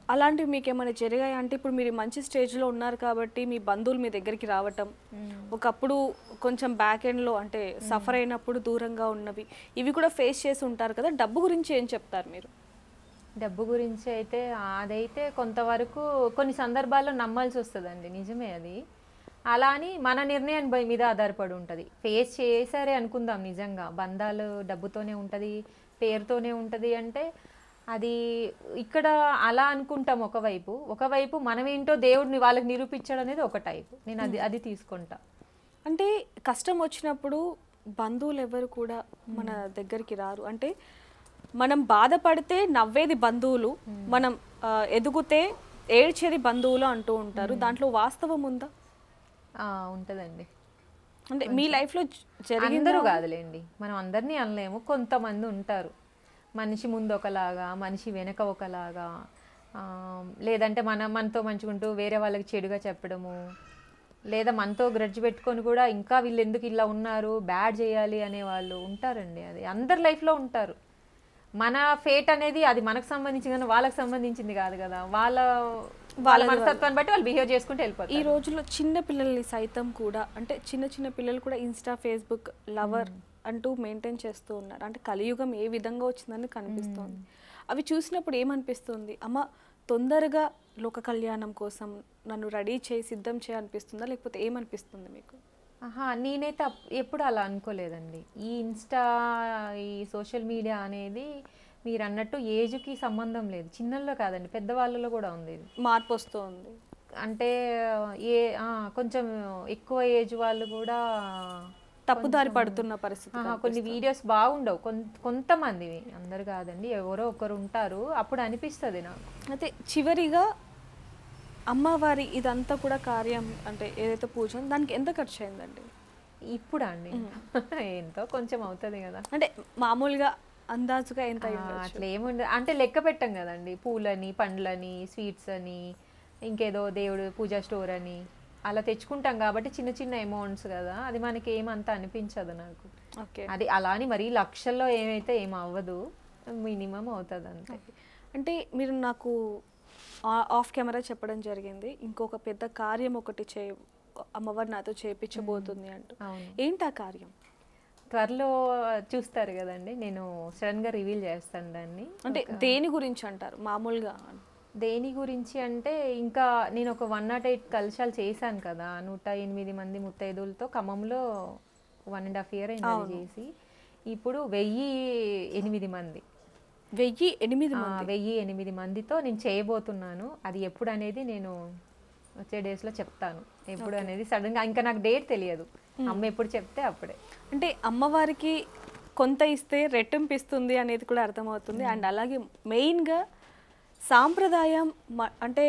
అలాంటివి మీకు ఏమైనా జరిగాయి అంటే? ఇప్పుడు మీరు మంచి స్టేజ్లో ఉన్నారు కాబట్టి మీ బంధువులు మీ దగ్గరికి రావటం, ఒకప్పుడు కొంచెం బ్యాక్ ఎండ్లో అంటే సఫర్ అయినప్పుడు దూరంగా ఉన్నవి, ఇవి కూడా ఫేస్ చేసి ఉంటారు కదా. డబ్బు గురించి ఏం చెప్తారు మీరు? డబ్బు గురించి అయితే అదైతే కొంతవరకు కొన్ని సందర్భాల్లో నమ్మాల్సి వస్తుందండి, నిజమే అది. అలా అని మన నిర్ణయాన్ని మీద ఆధారపడి ఉంటుంది. ఫేస్ చేసారే అనుకుందాం, నిజంగా బంధాలు డబ్బుతోనే ఉంటుంది, పేరుతోనే ఉంటుంది అంటే అది ఇక్కడ అలా అనుకుంటాం. ఒకవైపు మనమేంటో దేవుడిని వాళ్ళకి నిరూపించడం అనేది ఒక టైపు. నేను అది తీసుకుంటా. అంటే కష్టం వచ్చినప్పుడు బంధువులు ఎవరు కూడా మన దగ్గరికి రారు. అంటే మనం బాధపడితే నవ్వేది బంధువులు, మనం ఎదుగుతే ఏడ్చేది బంధువులు అంటూ ఉంటారు, దాంట్లో వాస్తవం ఉందా? ఉంటుందండి. అంటే మీ లైఫ్లో జరిగింది అందరూ కాదులేండి, మనం అందరినీ అనలేము. కొంతమంది ఉంటారు మనిషి ముందు ఒకలాగా, మనిషి వెనక ఒకలాగా, లేదంటే మనతో మంచుకుంటూ వేరే వాళ్ళకి చెడుగా చెప్పడము, లేదా మనతో గ్రడ్జ్ పెట్టుకొని కూడా ఇంకా వీళ్ళు ఎందుకు ఇలా ఉన్నారు, బ్యాడ్ చేయాలి అనే వాళ్ళు ఉంటారండి. అది అందరి లైఫ్లో ఉంటారు. మన ఫేట్ అనేది అది మనకు సంబంధించింది కానీ వాళ్ళకి సంబంధించింది కాదు కదా. వాళ్ళ మనస్తత్వాన్ని బట్టి వాళ్ళు బిహేవ్ చేసుకుంటూ వెళ్ళిపోతారు. ఈ రోజుల్లో చిన్న పిల్లల్ని సైతం కూడా, అంటే చిన్న చిన్న పిల్లలు కూడా ఇన్స్టా, ఫేస్బుక్ లవర్ అంటూ మెయింటైన్ చేస్తూ ఉన్నారు. అంటే కలియుగం ఏ విధంగా వచ్చిందని కనిపిస్తోంది. అవి చూసినప్పుడు ఏమనిపిస్తుంది? అమ్మ తొందరగా లోక కళ్యాణం కోసం నన్ను రెడీ చేయి, సిద్ధం చేయి అనిపిస్తుందా, లేకపోతే ఏమనిపిస్తుంది మీకు? నేనైతే ఎప్పుడు అలా అనుకోలేదండి. ఈ ఇన్స్టా, ఈ సోషల్ మీడియా అనేది మీరు అన్నట్టు ఏజ్కి సంబంధం లేదు. చిన్నల్లో కాదండి, పెద్దవాళ్ళలో కూడా ఉంది. మార్పు వస్తుంది. అంటే కొంచెం ఎక్కువ ఏజ్ వాళ్ళు కూడా తప్పుదారి పడుతున్న పరిస్థితి. కొన్ని వీడియోస్ బాగుండవు, కొంతమంది, అందరు కాదండి, ఎవరో ఒకరు ఉంటారు. అప్పుడు అనిపిస్తుంది నాకు. అయితే చివరిగా అమ్మవారి ఇదంతా కూడా కార్యం అంటే ఏదైతే పూజ దానికి ఎంత ఖర్చు అయిందండి? ఇప్పుడు అండి ఎంతో కొంచెం అవుతుంది కదా. అంటే మామూలుగా అందాజుగా ఎంత? అట్లా ఏముండదు, అంటే లెక్క పెట్టం కదండి. పూలని, పండ్లని, స్వీట్స్ అని, ఇంకేదో దేవుడు పూజా స్టోర్ అని అలా తెచ్చుకుంటాం కాబట్టి చిన్న చిన్న అమౌంట్స్ కదా. అది మనకి ఏమంతా అనిపించదు నాకు. ఓకే, అది అలా అని మరీ లక్షల్లో ఏమైతే ఏం అవ్వదు, మినిమం అవుతుంది అంతే. అంటే మీరు నాకు ఆఫ్ కెమెరా చెప్పడం జరిగింది, ఇంకొక పెద్ద కార్యం ఒకటి అమ్మవారు నాతో చేయించబోతుంది అంటూ. ఏంటి ఆ కార్యం? త్వరలో చూస్తారు కదండి, నేను సడన్గా రివీల్ చేస్తాను దాన్ని. అంటే దేని గురించి అంటారు మామూలుగా? దేని గురించి అంటే, ఇంకా నేను ఒక 108 కలశాలు చేశాను కదా, 108 మంది ముత్తైదులతో ఖమ్మంలో 1.5 year అయింది చేసి. ఇప్పుడు 1008 మంది 1008 మందితో నేను చేయబోతున్నాను. అది ఎప్పుడు అనేది నేను వచ్చే డేస్లో చెప్తాను. ఎప్పుడు అనేది సడన్గా ఇంకా నాకు డేట్ తెలియదు, అమ్మ ఎప్పుడు చెప్తే అప్పుడే. అంటే అమ్మవారికి కొంత ఇస్తే రెట్టింపు ఇస్తుంది అనేది కూడా అర్థమవుతుంది. అండ్ అలాగే మెయిన్గా సాంప్రదాయం అంటే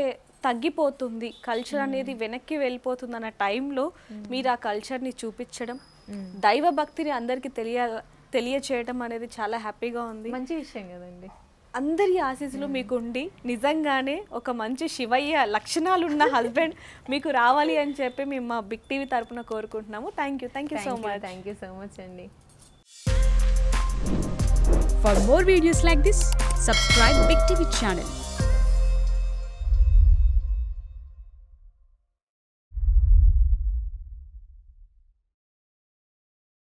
తగ్గిపోతుంది, కల్చర్ అనేది వెనక్కి వెళ్ళిపోతుంది అన్న టైంలో మీరు ఆ కల్చర్ని చూపించడం, దైవ భక్తిని అందరికీ తెలియచేయడం అనేది చాలా హ్యాపీగా ఉంది. మంచి విషయం కదండి. అందరి ఆశీస్సులు మీకు ఉండి నిజంగానే ఒక మంచి శివయ్య లక్షణాలున్న హస్బెండ్ మీకు రావాలి అని చెప్పి మేము మా బిగ్ టీవీ తరపున కోరుకుంటున్నాము. Thank you so much. Thank you so much అండి. For more videos like this, subscribe Big TV channel.